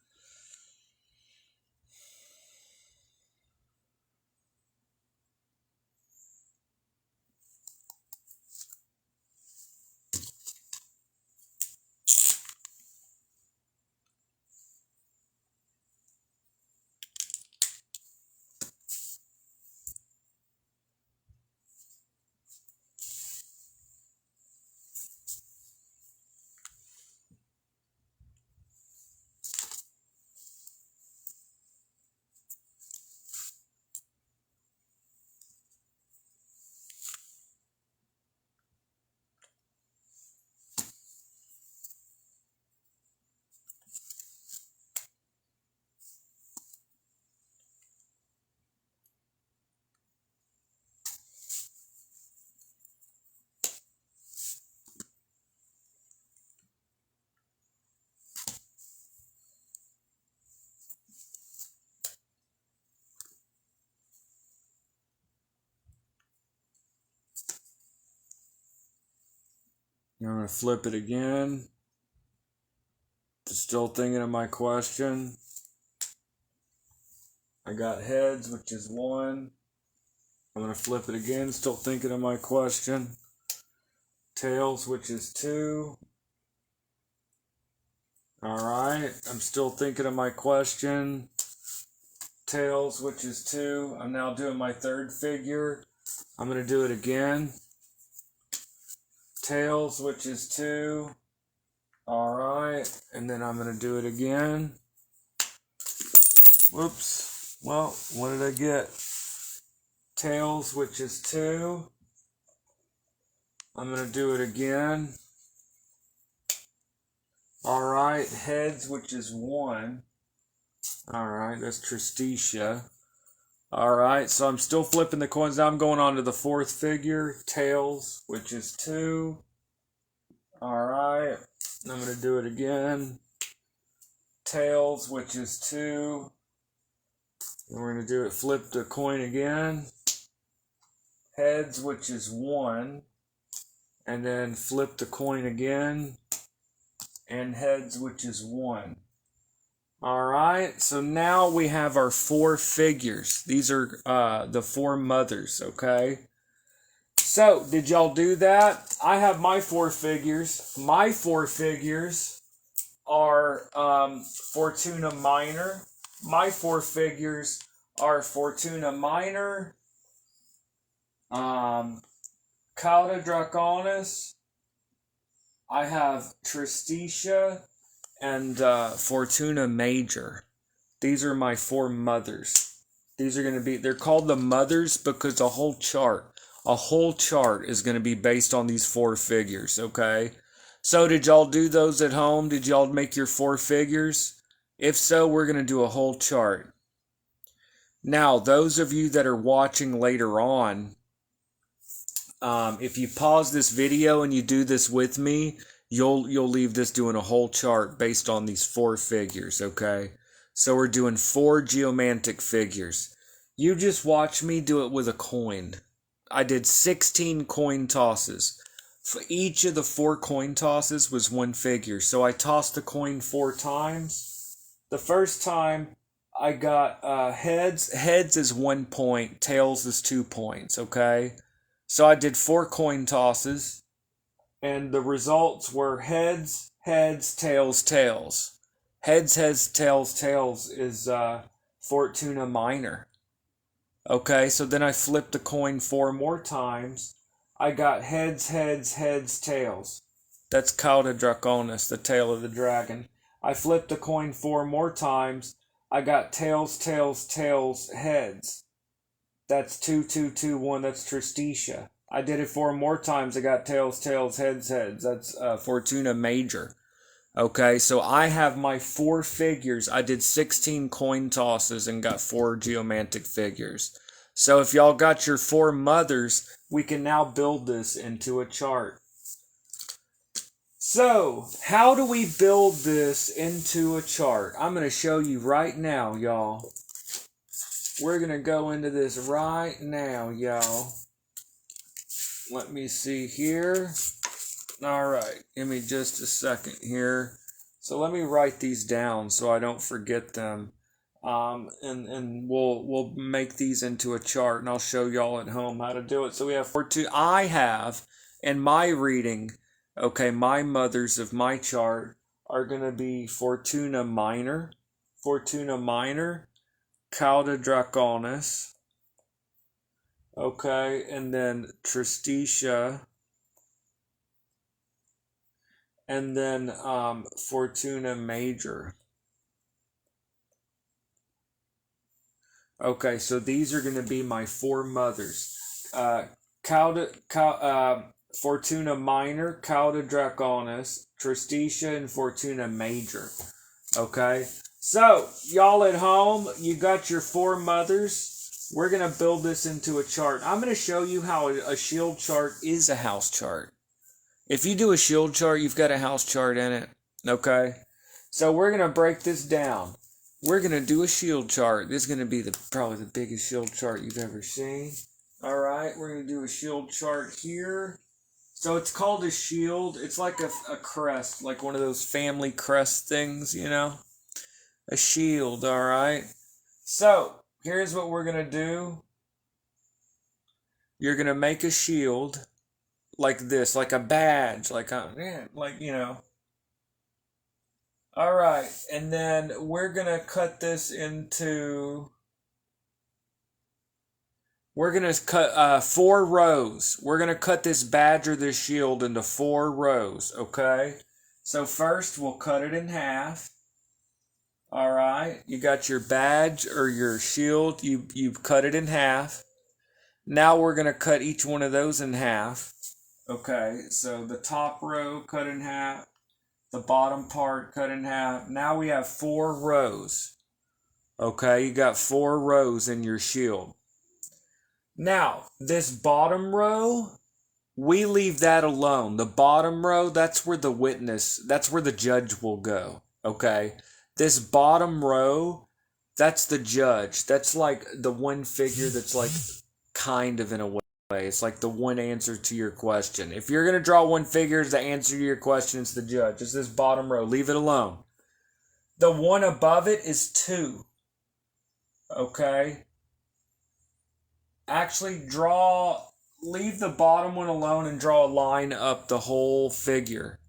I'm going to flip it again. Still thinking of my question. I got heads, which is 1. I'm going to flip it again. Still thinking of my question. Tails, which is 2. Alright. I'm still thinking of my question. Tails, which is 2. I'm now doing my 3rd figure. I'm going to do it again. Tails, which is 2. Alright, and then I'm going to do it again. Whoops. Well, what did I get? Tails, which is 2. I'm going to do it again. All right, heads, which is 1. All right, that's Tristitia. All right, so I'm still flipping the coins. Now I'm going on to the 4th figure, tails, which is 2. All right, I'm going to do it again. Tails, which is 2. And we're going to do it, flip the coin again. Heads, which is 1. And then flip the coin again. And heads, which is 1. All right, so now we have our 4 figures. These are the 4 mothers, okay? So, did y'all do that? I have my 4 figures. My 4 figures are Fortuna Minor. My 4 figures are Fortuna Minor, Cauda Draconis. I have Tristitia and Fortuna Major. These are my 4 mothers. These are going to be, they're called the mothers because a whole chart is going to be based on these 4 figures, okay? So did y'all do those at home? Did y'all make your 4 figures? If so, we're going to do a whole chart. Now, those of you that are watching later on, if you pause this video and you do this with me, you'll leave this doing a whole chart based on these 4 figures, okay? So we're doing 4 geomantic figures. You just watch me do it with a coin. I did 16 coin tosses. For each of the 4 coin tosses was 1 figure. So I tossed the coin 4 times. The first time I got heads. Heads is 1 point. Tails is 2 points, okay? So I did 4 coin tosses. And the results were heads, heads, tails, tails. Heads, heads, tails, tails is Fortuna Minor. Okay, so then I flipped the coin 4 more times. I got heads, heads, heads, tails. That's Cauda Draconis, the tail of the dragon. I flipped the coin 4 more times. I got tails, tails, tails, heads. That's 2, 2, 2, 1. That's Tristitia. I did it 4 more times. I got tails, tails, heads, heads. That's Fortuna Major. Okay, so I have my 4 figures. I did 16 coin tosses and got 4 geomantic figures. So if y'all got your 4 mothers, we can now build this into a chart. So, how do we build this into a chart? I'm going to show you right now, y'all. We're going to go into this right now, y'all. Let me see here. All right, give me just a second here. So let me write these down so I don't forget them. And we'll make these into a chart, and I'll show y'all at home how to do it. So we have I have in my reading, okay, my mothers of my chart are going to be Fortuna Minor, Cauda Draconis, okay, and then Tristitia, and then Fortuna Major. Okay, so these are going to be my 4 mothers. Fortuna Minor, Cauda Draconis, Tristitia, and Fortuna Major. Okay, so y'all at home, you got your 4 mothers. We're going to build this into a chart. I'm going to show you how a shield chart is a house chart. If you do a shield chart, you've got a house chart in it. Okay, so we're going to break this down. We're going to do a shield chart. This is going to be probably the biggest shield chart you've ever seen. All right, we're going to do a shield chart here. So it's called a shield. It's like a crest, like one of those family crest things, you know? A shield, all right? So here's what we're going to do. You're going to make a shield like this, like a badge, like you know. All right, and then we're going to cut this into... We're going to cut 4 rows. We're going to cut this badge or this shield into 4 rows, okay? So first, we'll cut it in half. All right, you got your badge or your shield. You've cut it in half. Now we're going to cut each one of those in half. Okay, so the top row cut in half. The bottom part cut in half. Now we have 4 rows. Okay, you got 4 rows in your shield. Now, this bottom row, we leave that alone. The bottom row, that's where the witness, that's where the judge will go. Okay? This bottom row, that's the judge. That's like the one figure that's like kind of in a way. It's like the one answer to your question. If you're going to draw one figure as the answer to your question, it's the judge. It's this bottom row. Leave it alone. The one above it is 2. Okay? Actually leave the bottom one alone and draw a line up the whole figure.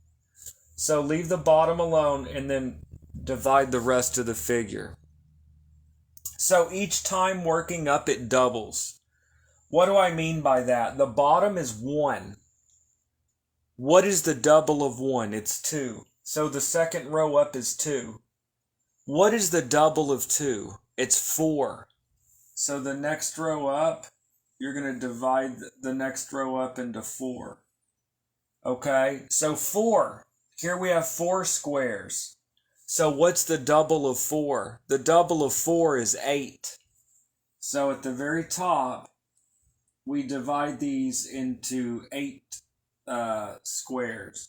So leave the bottom alone and then divide the rest of the figure. So each time working up, it doubles. What do I mean by that? The bottom is 1. What is the double of 1? It's 2. So the second row up is 2. What is the double of 2? It's 4. So the next row up, you're going to divide the next row up into 4. Okay? So 4. Here we have 4 squares. So what's the double of 4? The double of 4 is 8. So at the very top, we divide these into 8 squares.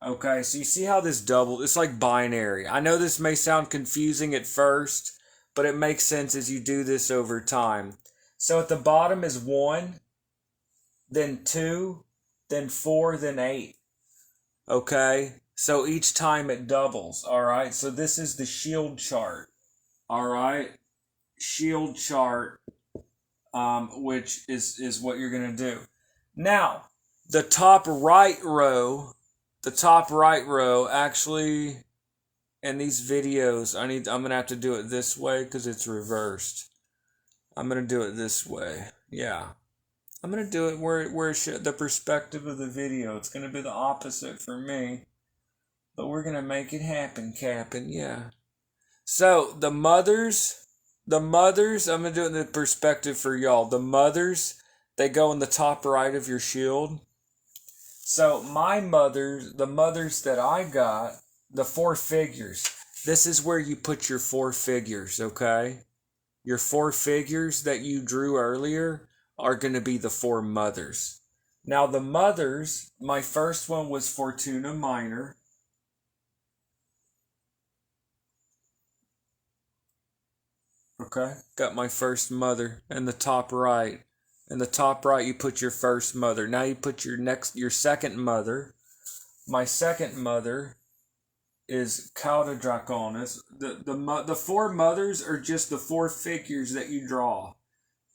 Okay, so you see how this doubled? It's like binary. I know this may sound confusing at first, but it makes sense as you do this over time. So at the bottom is 1, then 2, then 4, then 8. Okay, so each time it doubles. All right, so this is the shield chart. All right, shield chart. Which is what you're going to do. Now, the top right row actually, in these videos, I'm going to have to do it this way because it's reversed. I'm going to do it this way. Yeah. I'm going to do it where the perspective of the video. It's going to be the opposite for me. But we're going to make it happen, Captain. Yeah. So, the mothers, I'm going to do it in the perspective for y'all. The mothers, they go in the top right of your shield. So the mothers that I got, the 4 figures, this is where you put your 4 figures, okay? Your 4 figures that you drew earlier are going to be the 4 mothers. Now the mothers, my first one was Fortuna Minor. Okay, got my first mother in the top right. In the top right, you put your first mother. Now you put your second mother. My second mother is Cauda Draconis. The 4 mothers are just the 4 figures that you draw.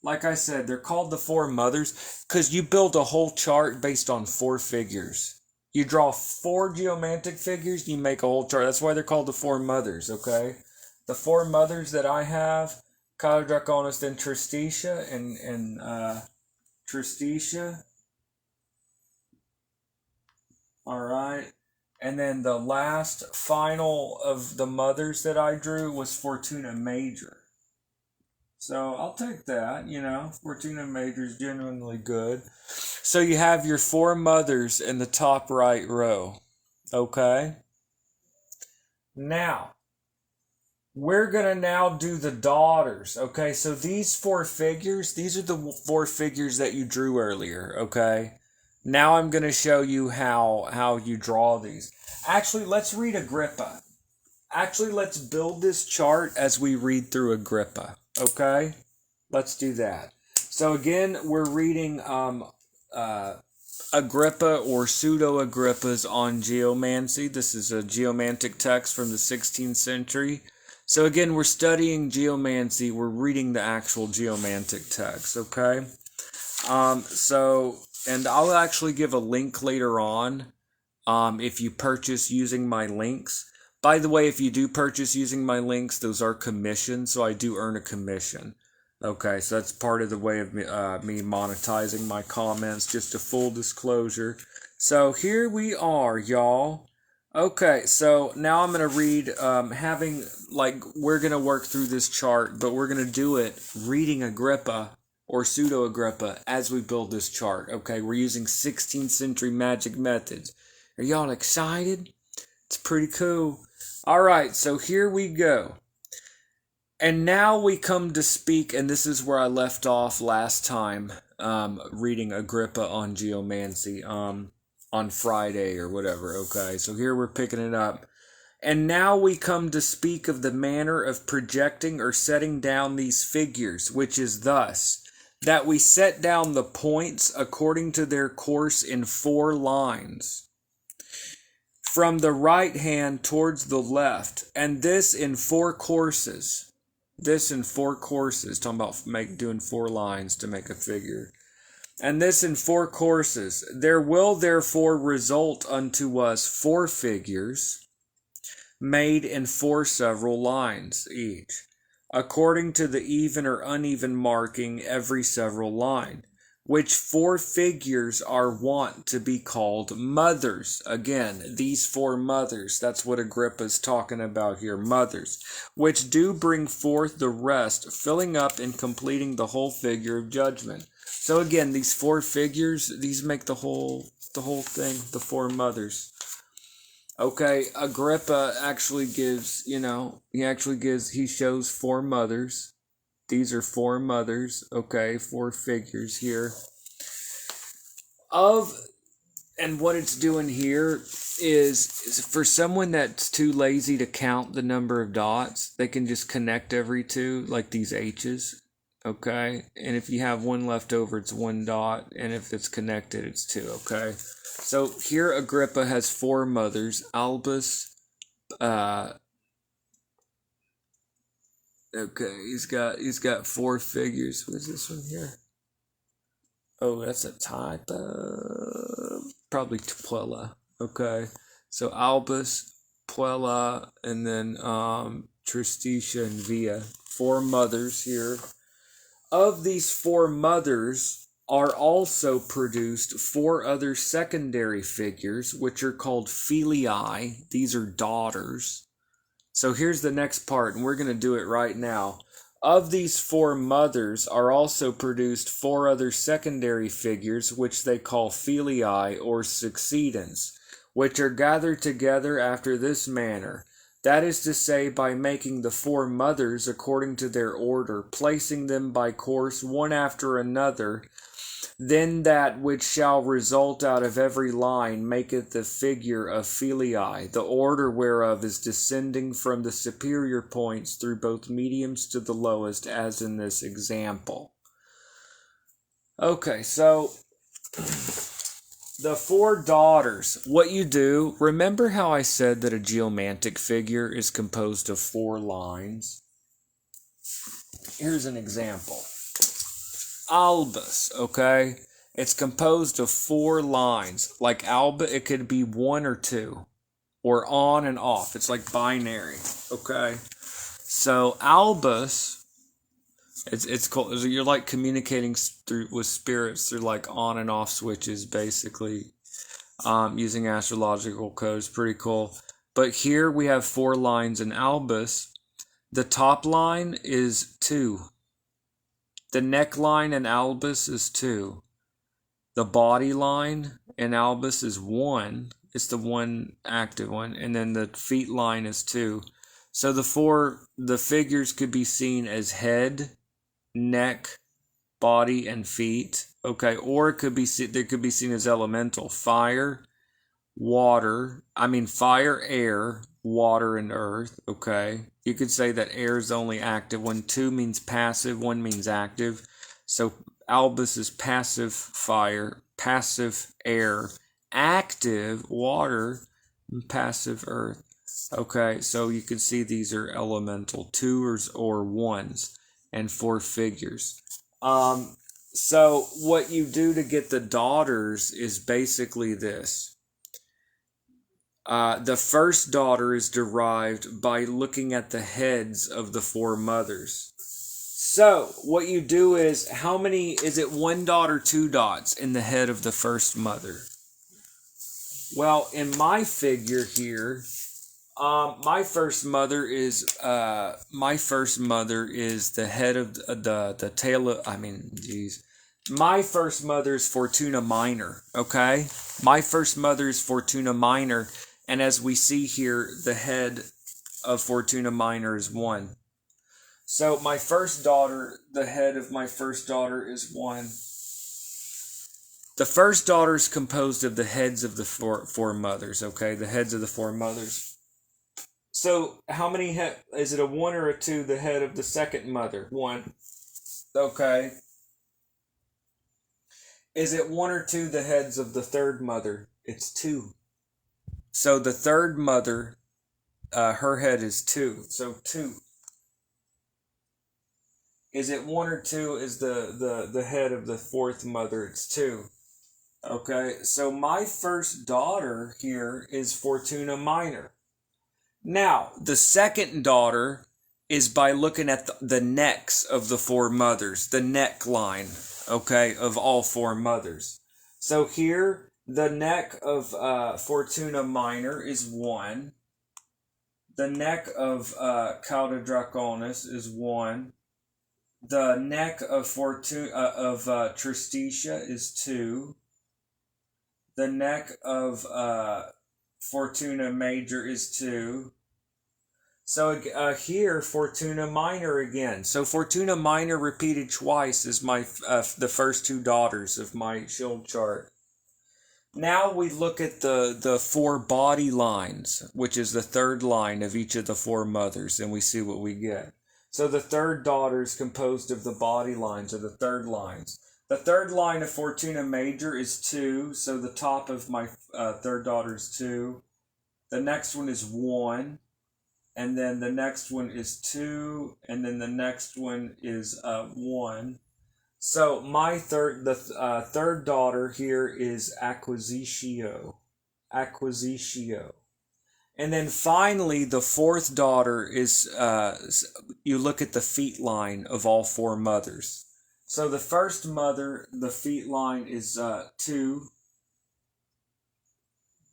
Like I said, they're called the 4 mothers because you build a whole chart based on 4 figures. You draw 4 geomantic figures, you make a whole chart. That's why they're called the 4 mothers, okay? The 4 mothers that I have, Cauda Draconis, then Tristitia, and Tristitia. Alright. And then the last final of the mothers that I drew was Fortuna Major. So I'll take that, Fortuna Major is genuinely good. So you have your 4 mothers in the top right row. Okay? Now, we're going to now do the daughters, okay? So these 4 figures, these are the 4 figures that you drew earlier, okay? Now I'm going to show you how you draw these. Actually, let's read Agrippa. Actually, let's build this chart as we read through Agrippa, okay? Let's do that. So again, we're reading Agrippa or pseudo-Agrippas on Geomancy. This is a Geomantic text from the 16th century. So again, we're studying Geomancy. We're reading the actual Geomantic text, okay? And I'll actually give a link later on if you purchase using my links. By the way, if you do purchase using my links, those are commissions, so I do earn a commission. Okay, so that's part of the way of me monetizing my comments, just a full disclosure. So here we are, y'all. Okay, so now I'm going to read, we're going to work through this chart, but we're going to do it reading Agrippa or pseudo-Agrippa as we build this chart. Okay, we're using 16th century magic methods. Are y'all excited? It's pretty cool. All right, so here we go. And now we come to speak, and this is where I left off last time, reading Agrippa on Geomancy, on Friday or whatever. Okay, so here we're picking it up. And now we come to speak of the manner of projecting or setting down these figures, which is thus, that we set down the points according to their course in 4 lines, from the right hand towards the left, and this in 4 courses. This in 4 courses, talking about doing 4 lines to make a figure. And this in 4 courses. There will therefore result unto us 4 figures, made in 4 several lines each, according to the even or uneven marking every several line, which 4 figures are wont to be called mothers. Again, these 4 mothers, that's what Agrippa's talking about here, mothers, which do bring forth the rest, filling up and completing the whole figure of judgment. So again, these 4 figures, these make the whole thing, the 4 mothers. Okay, Agrippa actually gives, he shows 4 mothers. These are 4 mothers, okay, 4 figures here. And what it's doing here is for someone that's too lazy to count the number of dots, they can just connect every 2, like these H's, okay? And if you have 1 left over, it's 1 dot, and if it's connected, it's 2, okay? So here Agrippa has 4 mothers. Albus, okay, he's got 4 figures. What is this one here? Oh, that's a typo. Probably Puella. Okay, so Albus, Puella, and then Tristitia and Via. 4 mothers here. Of these 4 mothers are also produced 4 other secondary figures, which are called filii. These are daughters. So here's the next part, and we're going to do it right now. Of these 4 mothers are also produced 4 other secondary figures, which they call filii or succedents, which are gathered together after this manner. That is to say, by making the 4 mothers according to their order, placing them by course one after another, then that which shall result out of every line maketh the figure of filii, the order whereof is descending from the superior points through both mediums to the lowest, as in this example. Okay, so the 4 daughters. What you do, remember how I said that a geomantic figure is composed of 4 lines? Here's an example. Albus, okay? It's composed of 4 lines. Like Alba, it could be 1 or 2, or on and off. It's like binary, okay? So Albus, it's called. You're like communicating with spirits through like on and off switches, basically, using astrological codes. Pretty cool. But here we have 4 lines in Albus. The top line is 2. The neckline in Albus is 2. The body line in Albus is 1. It's the one active one. And then the feet line is 2. So the figures could be seen as head, neck, body, and feet. Okay, or they could be seen as elemental. Fire, air, water, and earth. Okay. You could say that air is only active. 2 means passive, 1 means active. So Albus is passive fire, passive air, active water, and passive earth. Okay, so you can see these are elemental 2s or 1s and 4 figures. So what you do to get the daughters is basically this. The first daughter is derived by looking at the heads of the 4 mothers. So, what you do is, is it 1 dot or 2 dots in the head of the first mother? Well, in my figure here, my first mother is the head of the tail of, my first mother is Fortuna Minor, okay? My first mother is Fortuna Minor, And as we see here, the head of Fortuna Minor is 1. So my first daughter, the head of my first daughter is 1. The first daughter is composed of the heads of the four mothers, okay? The heads of the 4 mothers. So how many is it, a 1 or a 2, the head of the second mother? 1. Okay. Is it 1 or 2, the heads of the third mother? It's 2. So the third mother, her head is 2. So 2. Is it 1 or 2 is the head of the fourth mother? It's 2. Okay, so my first daughter here is Fortuna Minor. Now, the second daughter is by looking at the necks of the 4 mothers, the neckline, okay, of all 4 mothers. So here, the neck of Fortuna Minor is 1. The neck of Cauda Draconis is 1. The neck of Tristitia is 2. The neck of Fortuna Major is 2. So here, Fortuna Minor again. So Fortuna Minor repeated twice is my the first 2 daughters of my shield chart. Now we look at the 4 body lines, which is the third line of each of the 4 mothers, and we see what we get. So the third daughter is composed of the body lines, or the third lines. The third line of Fortuna Major is 2, so the top of my third daughter is 2. The next one is 1, and then the next one is 2, and then the next one is 1. So my third daughter here is Acquisitio. And then finally, the fourth daughter is, you look at the feet line of all 4 mothers. So the first mother, the feet line is 2.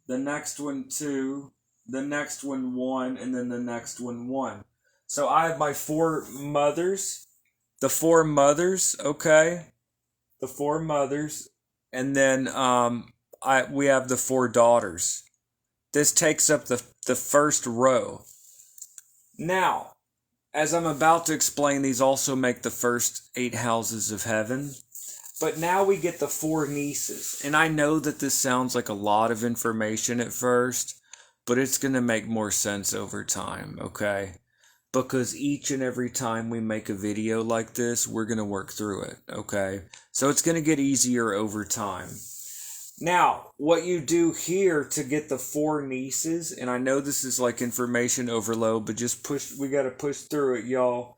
The next one 2. The next one 1. And then the next one 1. So I have my 4 mothers. The 4 mothers, okay? The 4 mothers. And then we have the 4 daughters. This takes up the first row. Now, as I'm about to explain, these also make the first 8 houses of heaven. But now we get the 4 nieces. And I know that this sounds like a lot of information at first, but it's going to make more sense over time, okay? Because each and every time we make a video like this, we're going to work through it, okay? So it's going to get easier over time. Now, what you do here to get the 4 nieces, and I know this is like information overload, but just we got to push through it, y'all.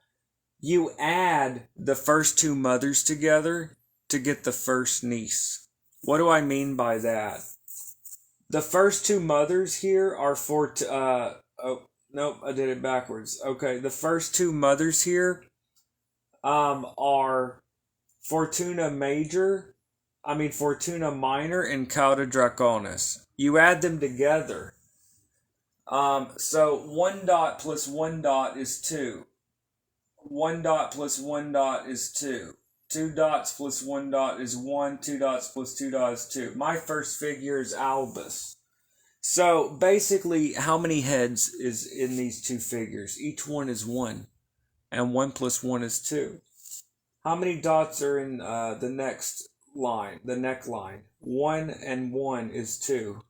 You add the first 2 mothers together to get the first niece. What do I mean by that? The first 2 mothers here are nope, I did it backwards. Okay, the first 2 mothers here are Fortuna Minor and Cauda Draconis. You add them together. So 1 dot plus 1 dot is 2. 1 dot plus 1 dot is 2. 2 dots plus 1 dot is 1. 2 dots plus 2 dots is 2. My first figure is Albus. So basically, how many heads is in these 2 figures? Each one is 1. And 1 plus 1 is 2. How many dots are in the next line, the neckline? 1 and 1 is 2.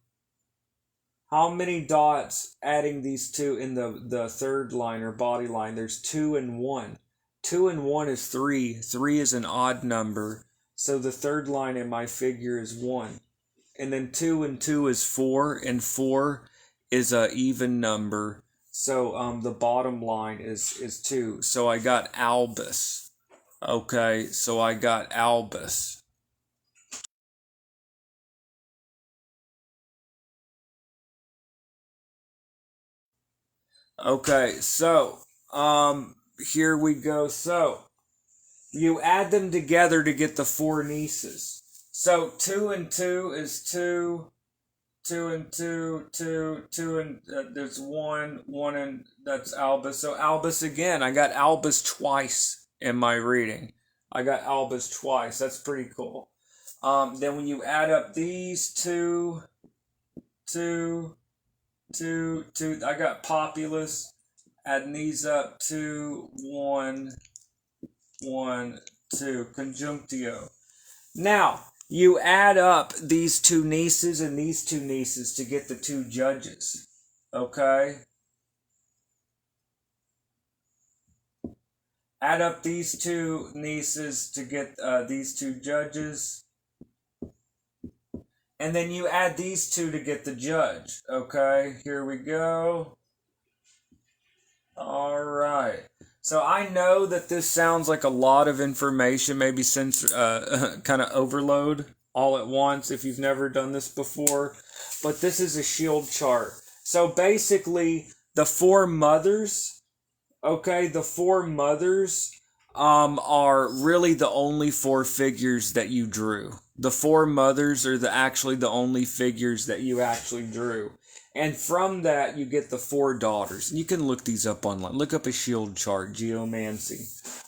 How many dots adding these 2 in the third line or body line? There's 2 and 1. 2 and 1 is 3. 3 is an odd number. So the third line in my figure is 1. And then 2 and 2 is 4. And 4 is an even number. So the bottom line is 2. So I got Albus. Okay, so I got Albus. Okay, so here we go. So you add them together to get the 4 nieces. So 2 and 2 is 2. 2 and 2, 2, 2 and there's 1, 1 and that's Albus. So Albus again. I got Albus twice in my reading. I got Albus twice. That's pretty cool. Then when you add up these 2, 2, 2, 2. I got populus. Adding these up, 2, 1, 1, 2. Conjunctio. Now, you add up these two nieces and these two nieces to get the two judges. Okay? Add up these two nieces to get these two judges. And then you add these two to get the judge. Okay? Here we go. All right. So I know that this sounds like a lot of information, maybe since kind of overload all at once if you've never done this before. But this is a shield chart. So basically, the four mothers, okay, the four mothers are really the only four figures that you drew. The four mothers are actually the only figures that you actually drew. And from that, you get the four daughters. And you can look these up online. Look up a shield chart, Geomancy.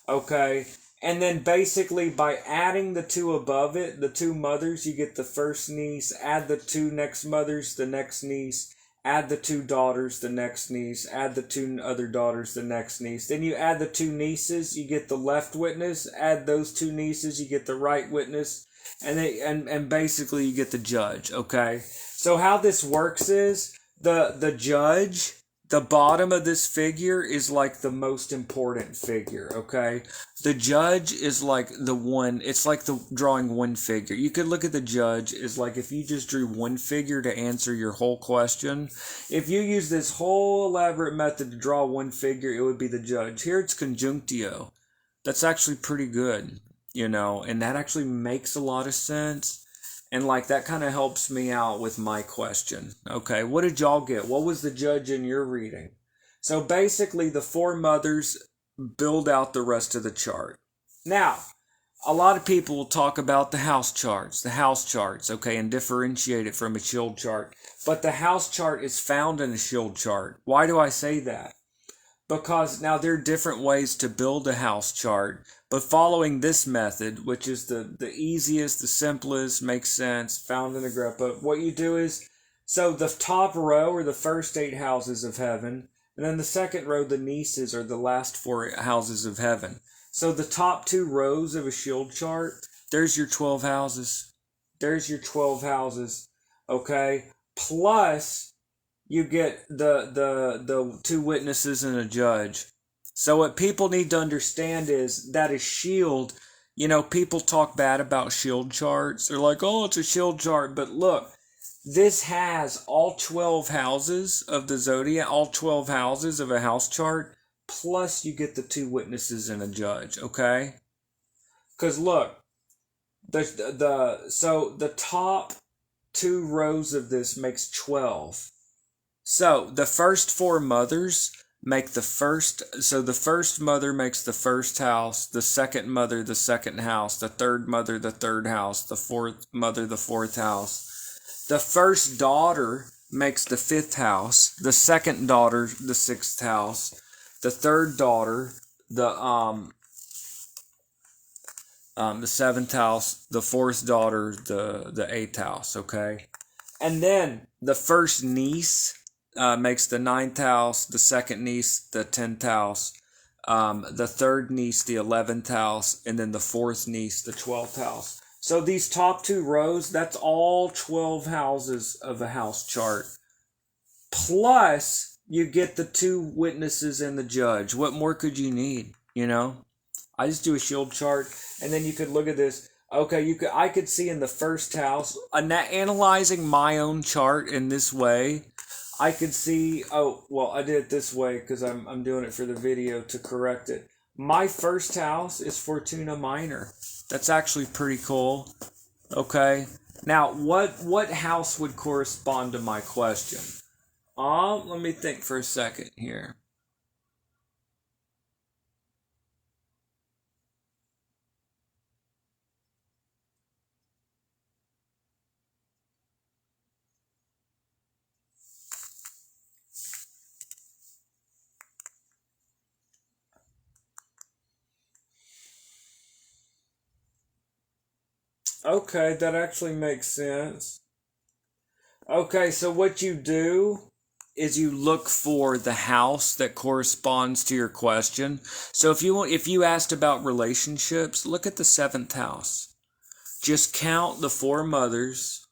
Okay? And then basically, by adding the two above it, the two mothers, you get the first niece. Add the two next mothers, the next niece. Add the two daughters, the next niece. Add the two other daughters, the next niece. Then you add the two nieces, you get the left witness. Add those two nieces, you get the right witness. And basically, you get the judge. Okay? So how this works is the judge, the bottom of this figure is like the most important figure, okay? The judge is like the one, it's like the drawing one figure. You could look at the judge as like if you just drew one figure to answer your whole question. If you use this whole elaborate method to draw one figure, it would be the judge. Here it's conjunctio. That's actually pretty good, and that actually makes a lot of sense. And like that kind of helps me out with my question. Okay, what did y'all get? What was the judge in your reading? So basically the four mothers build out the rest of the chart. Now, a lot of people will talk about the house charts, okay, and differentiate it from a shield chart. But the house chart is found in a shield chart. Why do I say that? Because now there are different ways to build a house chart, but following this method, which is the easiest, the simplest, makes sense, found in Agrippa, what you do is, so the top row are the first 8 houses of heaven, and then the second row, the nieces, are the last 4 houses of heaven. So the top 2 rows of a shield chart, there's your 12 houses. There's your 12 houses, okay? Plus, you get the 2 witnesses and a judge. So what people need to understand is that a shield, people talk bad about shield charts. They're like, oh, it's a shield chart. But look, this has all 12 houses of the zodiac, all 12 houses of a house chart, plus you get the 2 witnesses and a judge, okay? Because look, so the top 2 rows of this makes 12. So the first 4 mothers make the first mother makes the first house, the second mother the second house, the third mother the third house, the fourth mother the fourth house. The first daughter makes the 5th house, the second daughter the 6th house, the third daughter the 7th house, the fourth daughter the 8th house, okay? And then the first niece makes the 9th house, the second niece the 10th house, the third niece the 11th house, and then the fourth niece the 12th house. So these top 2 rows, that's all 12 houses of a house chart. Plus, you get the 2 witnesses and the judge. What more could you need, I just do a shield chart, and then you could look at this. Okay, I could see in the first house, analyzing my own chart in this way, I could see, I did it this way because I'm doing it for the video to correct it. My first house is Fortuna Minor. That's actually pretty cool. Okay. Now, what house would correspond to my question? Let me think for a second here. Okay, that actually makes sense. Okay, so what you do is you look for the house that corresponds to your question. So if you asked about relationships, look at the 7th house. Just count the 4 mothers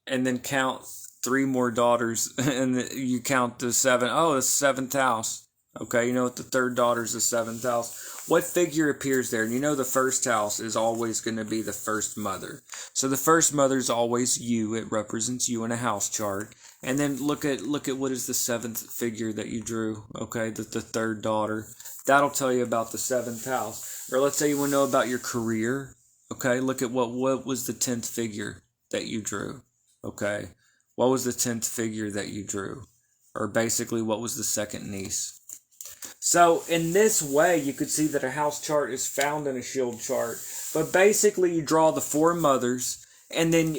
and then count 3 more daughters, and you count the 7. Oh, it's the 7th house. Okay, you know what, the 3rd daughter is the 7th house. What figure appears there? And you know the 1st house is always going to be the 1st mother. So the 1st mother is always you. It represents you in a house chart. And then look at what is the 7th figure that you drew. Okay, the 3rd daughter. That'll tell you about the 7th house. Or let's say you want to know about your career. Okay, look at what was the 10th figure that you drew. Okay, what was the 10th figure that you drew? Or basically, what was the 2nd niece? So in this way, you could see that a house chart is found in a shield chart. But basically, you draw the 4 mothers, and then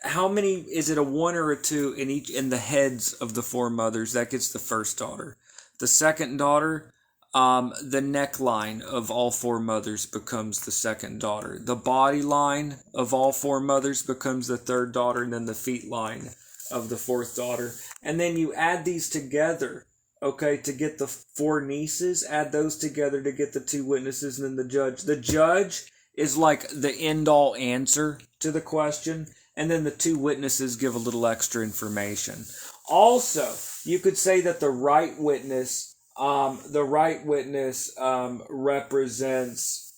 how many, is it a 1 or a 2 in the heads of the 4 mothers? That gets the 1st daughter. The 2nd daughter, the neckline of all 4 mothers becomes the 2nd daughter. The body line of all 4 mothers becomes the 3rd daughter, and then the feet line of the 4th daughter. And then you add these together. Okay, to get the 4 nieces, add those together to get the 2 witnesses, and then the judge. The judge is like the end-all answer to the question, and then the 2 witnesses give a little extra information. Also, you could say that the right witness represents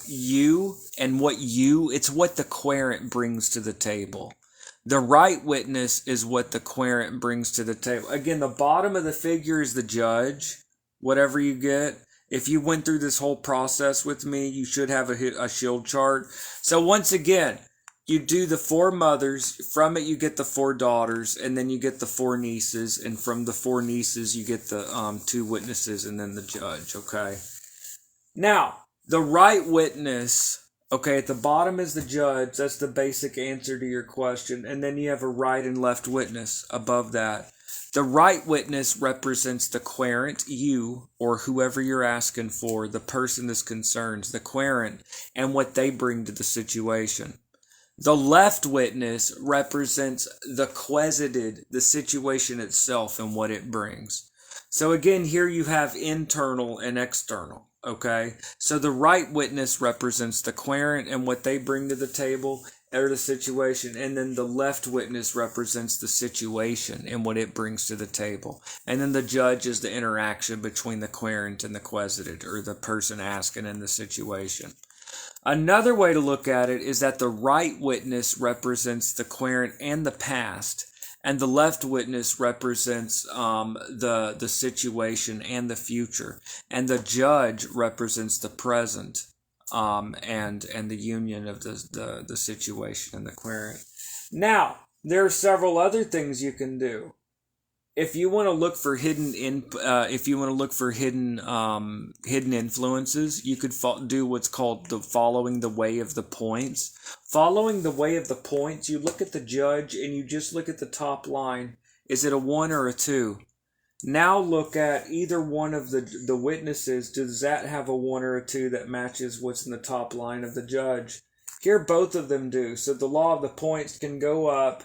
you and it's what the querent brings to the table. The right witness is what the querent brings to the table. Again, the bottom of the figure is the judge, whatever you get. If you went through this whole process with me, you should have a shield chart. So once again, you do the 4 mothers. From it, you get the 4 daughters, and then you get the 4 nieces. And from the 4 nieces, you get the 2 witnesses, and then the judge, okay? Now, the right witness... Okay, at the bottom is the judge. That's the basic answer to your question. And then you have a right and left witness above that. The right witness represents the querent, you, or whoever you're asking for, the person this concerns, the querent, and what they bring to the situation. The left witness represents the quesited, the situation itself, and what it brings. So again, here you have internal and external. Okay, so the right witness represents the querent and what they bring to the table or the situation, and then the left witness represents the situation and what it brings to the table, and then the judge is the interaction between the querent and the quesited, or the person asking in the situation. Another way to look at it is that the right witness represents the querent and the past, and the left witness represents the situation and the future. And the judge represents the present and the union of the situation and the querent. Now, there are several other things you can do. If you want to look for hidden influences, you could do what's called following the way of the points. Following the way of the points, you look at the judge and you just look at the top line. Is it a 1 or a 2? Now look at either one of the witnesses. Does that have a 1 or a 2 that matches what's in the top line of the judge? Here, both of them do. So the law of the points can go up.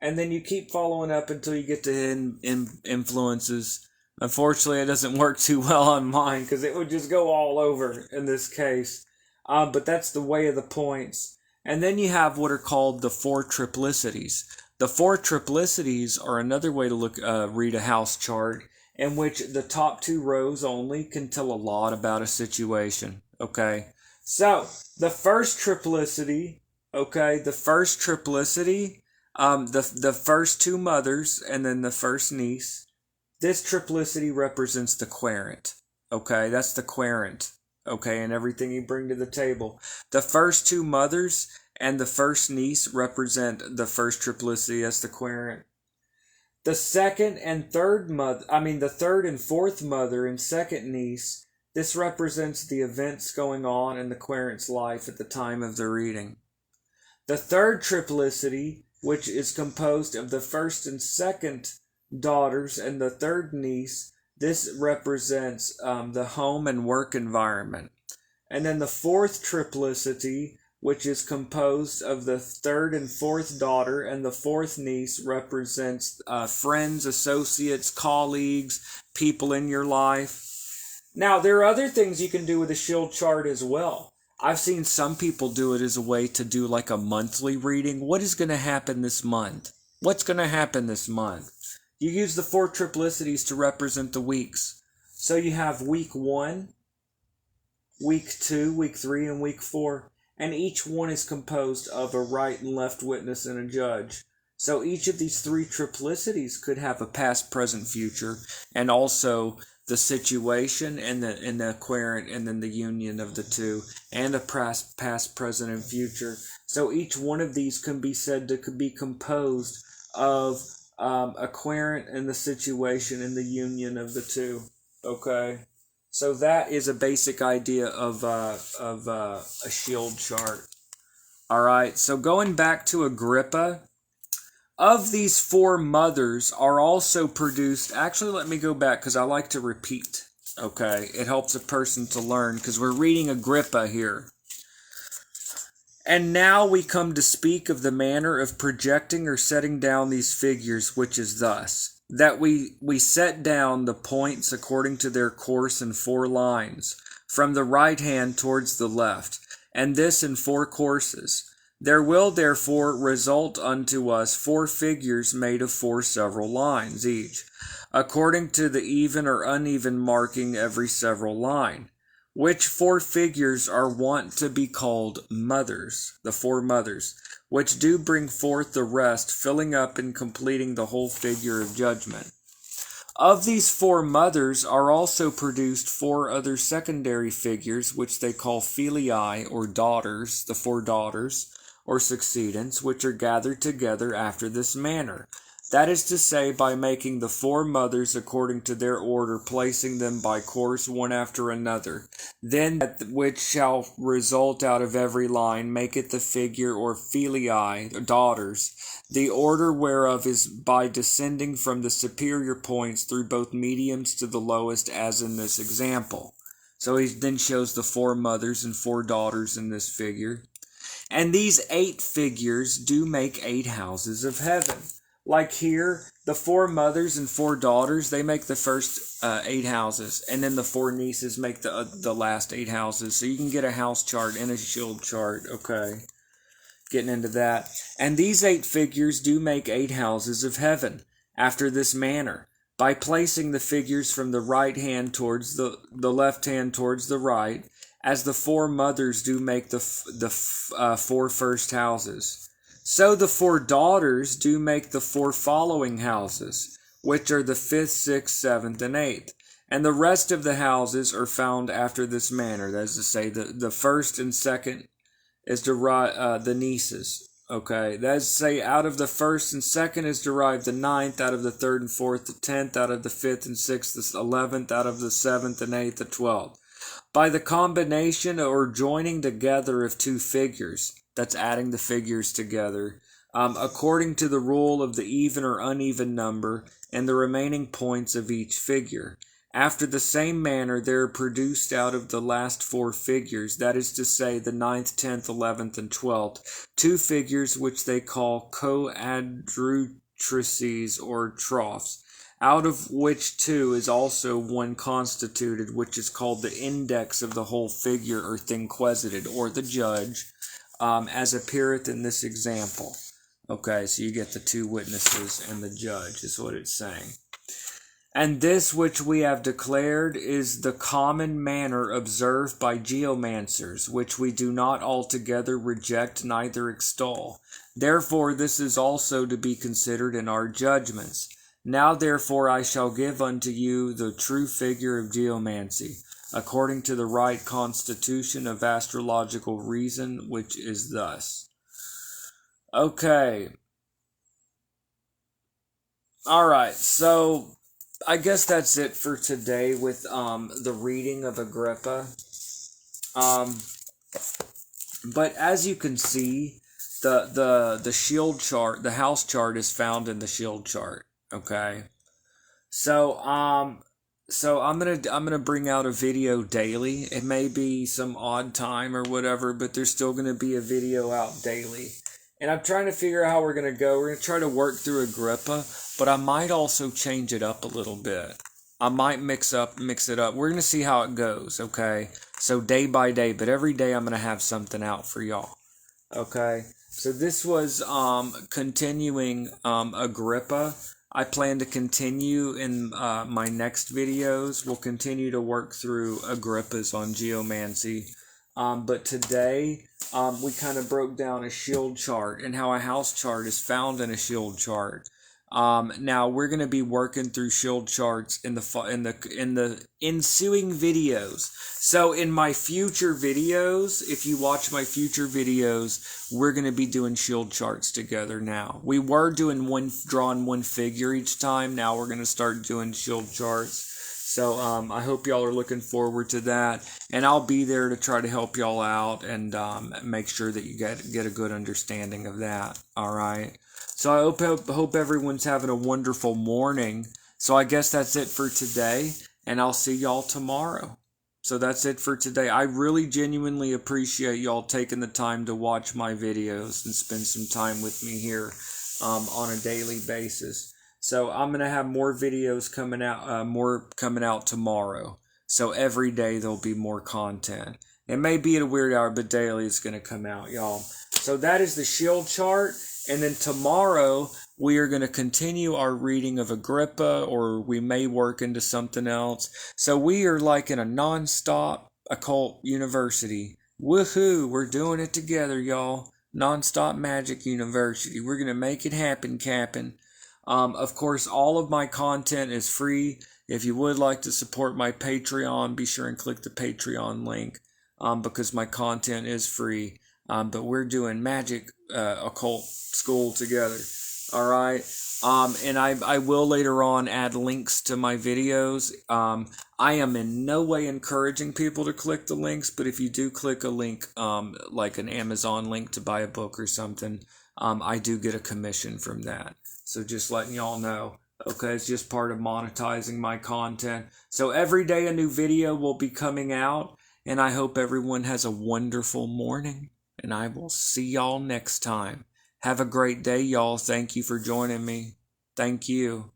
And then you keep following up until you get to hidden influences. Unfortunately, it doesn't work too well on mine because it would just go all over in this case. But that's the way of the points. And then you have what are called the 4 triplicities. The 4 triplicities are another way to read a house chart in which the top 2 rows only can tell a lot about a situation. Okay, so the first triplicity. The first 2 mothers and then the first niece. This triplicity represents the querent. Okay, that's the querent. Okay, and everything you bring to the table. The first 2 mothers and the first niece represent the first triplicity. That's the querent. The second and third the 3rd and 4th mother and second niece. This represents the events going on in the querent's life at the time of the reading. The 3rd triplicity, which is composed of the 1st and 2nd daughters and the 3rd niece. This represents the home and work environment. And then the 4th triplicity which is composed of the third and fourth daughter, and the fourth niece represents friends, associates, colleagues, people in your life. Now, there are other things you can do with a shield chart as well. I've seen some people do it as a way to do like a monthly reading. What is going to happen this month? What's going to happen this month? You use the 4 triplicities to represent the weeks. So you have week 1, week 2, week 3, and week 4. And each one is composed of a right and left witness and a judge. So each of these 3 triplicities could have a past, present, future, and also the situation and the querent, and then the union of the two, and a past, present, and future. So each one of these can be said to be composed of a querent and the situation and the union of the two. Okay, so that is a basic idea of a shield chart. All right, so going back to Agrippa. Of these 4 mothers are also produced, actually let me go back because I like to repeat, okay? It helps a person to learn because we're reading Agrippa here. And now we come to speak of the manner of projecting or setting down these figures, which is thus, that we set down the points according to their course in 4 lines, from the right hand towards the left, and this in 4 courses. There will therefore result unto us 4 figures made of 4 several lines each, according to the even or uneven marking every several line, which 4 figures are wont to be called mothers, the 4 mothers, which do bring forth the rest, filling up and completing the whole figure of judgment. Of these 4 mothers are also produced 4 other secondary figures, which they call filii, or daughters, the 4 daughters, or succedents, which are gathered together after this manner. That is to say, by making the 4 mothers according to their order, placing them by course one after another. Then that which shall result out of every line, make it the figure or filii, daughters, the order whereof is by descending from the superior points through both mediums to the lowest, as in this example. So he then shows the 4 mothers and 4 daughters in this figure. And these 8 figures do make 8 houses of heaven. Like here, the 4 mothers and 4 daughters, they make the first 8 houses. And then the 4 nieces make the last 8 houses. So you can get a house chart and a shield chart. Okay, getting into that. And these 8 figures do make 8 houses of heaven, after this manner, by placing the figures from the right hand towards the left hand towards the right, as the 4 mothers do make the 4 first houses. So the 4 daughters do make the 4 following houses, which are the 5th, 6th, 7th, and 8th. And the rest of the houses are found after this manner. That is to say, the first and second is derived, the nieces. Okay, that is to say, out of the first and second is derived the 9th, out of the 3rd and 4th, the 10th, out of the 5th and 6th, the 11th, out of the 7th and 8th, the 12th. By the combination or joining together of 2 figures, that's adding the figures together, according to the rule of the even or uneven number and the remaining points of each figure. After the same manner, there are produced out of the last 4 figures, that is to say, the 9th, 10th, 11th, and 12th, 2 figures which they call coadjutrices or troughs, out of which 2 is also one constituted, which is called the index of the whole figure, or thinquisited, or the judge, as appeareth in this example. Okay, so you get the 2 witnesses and the judge, is what it's saying. And this which we have declared is the common manner observed by geomancers, which we do not altogether reject neither extol. Therefore this is also to be considered in our judgments. Now therefore I shall give unto you the true figure of geomancy, according to the right constitution of astrological reason, which is thus. Okay. Alright, so I guess that's it for today with the reading of Agrippa. But as you can see, the shield chart, the house chart is found in the shield chart. Okay. So So I'm gonna bring out a video daily. It may be some odd time or whatever, but there's still gonna be a video out daily. And I'm trying to figure out how we're gonna go. We're gonna try to work through Agrippa, but I might also change it up a little bit. I might mix it up. We're gonna see how it goes, okay? So day by day, but every day I'm gonna have something out for y'all. Okay. So this was continuing Agrippa. I plan to continue in my next videos. We'll continue to work through Agrippas on Geomancy. But today we kind of broke down a shield chart and how a house chart is found in a shield chart. Now we're going to be working through shield charts in the ensuing videos. So in my future videos, if you watch my future videos, we're going to be doing shield charts together now. We were doing drawing one figure each time. Now we're going to start doing shield charts. So I hope y'all are looking forward to that, and I'll be there to try to help y'all out and make sure that you get a good understanding of that. All right. So I hope everyone's having a wonderful morning. So I guess that's it for today, and I'll see y'all tomorrow. So that's it for today. I really genuinely appreciate y'all taking the time to watch my videos and spend some time with me here on a daily basis. So I'm going to have more videos coming out tomorrow. So every day there'll be more content. It may be at a weird hour, but daily it's going to come out, y'all. So that is the shield chart. And then tomorrow we are going to continue our reading of Agrippa, or we may work into something else. So we are like in a non-stop occult university. Woohoo! We're doing it together, y'all. Non-stop magic university. We're going to make it happen, Cap'n. Of course, all of my content is free. If you would like to support my Patreon, be sure and click the Patreon link because my content is free. But we're doing magic occult school together. All right. And I will later on add links to my videos. I am in no way encouraging people to click the links, but if you do click a link, like an Amazon link to buy a book or something, I do get a commission from that. So just letting y'all know. Okay, it's just part of monetizing my content. So every day a new video will be coming out, and I hope everyone has a wonderful morning, and I will see y'all next time. Have a great day, y'all. Thank you for joining me. Thank you.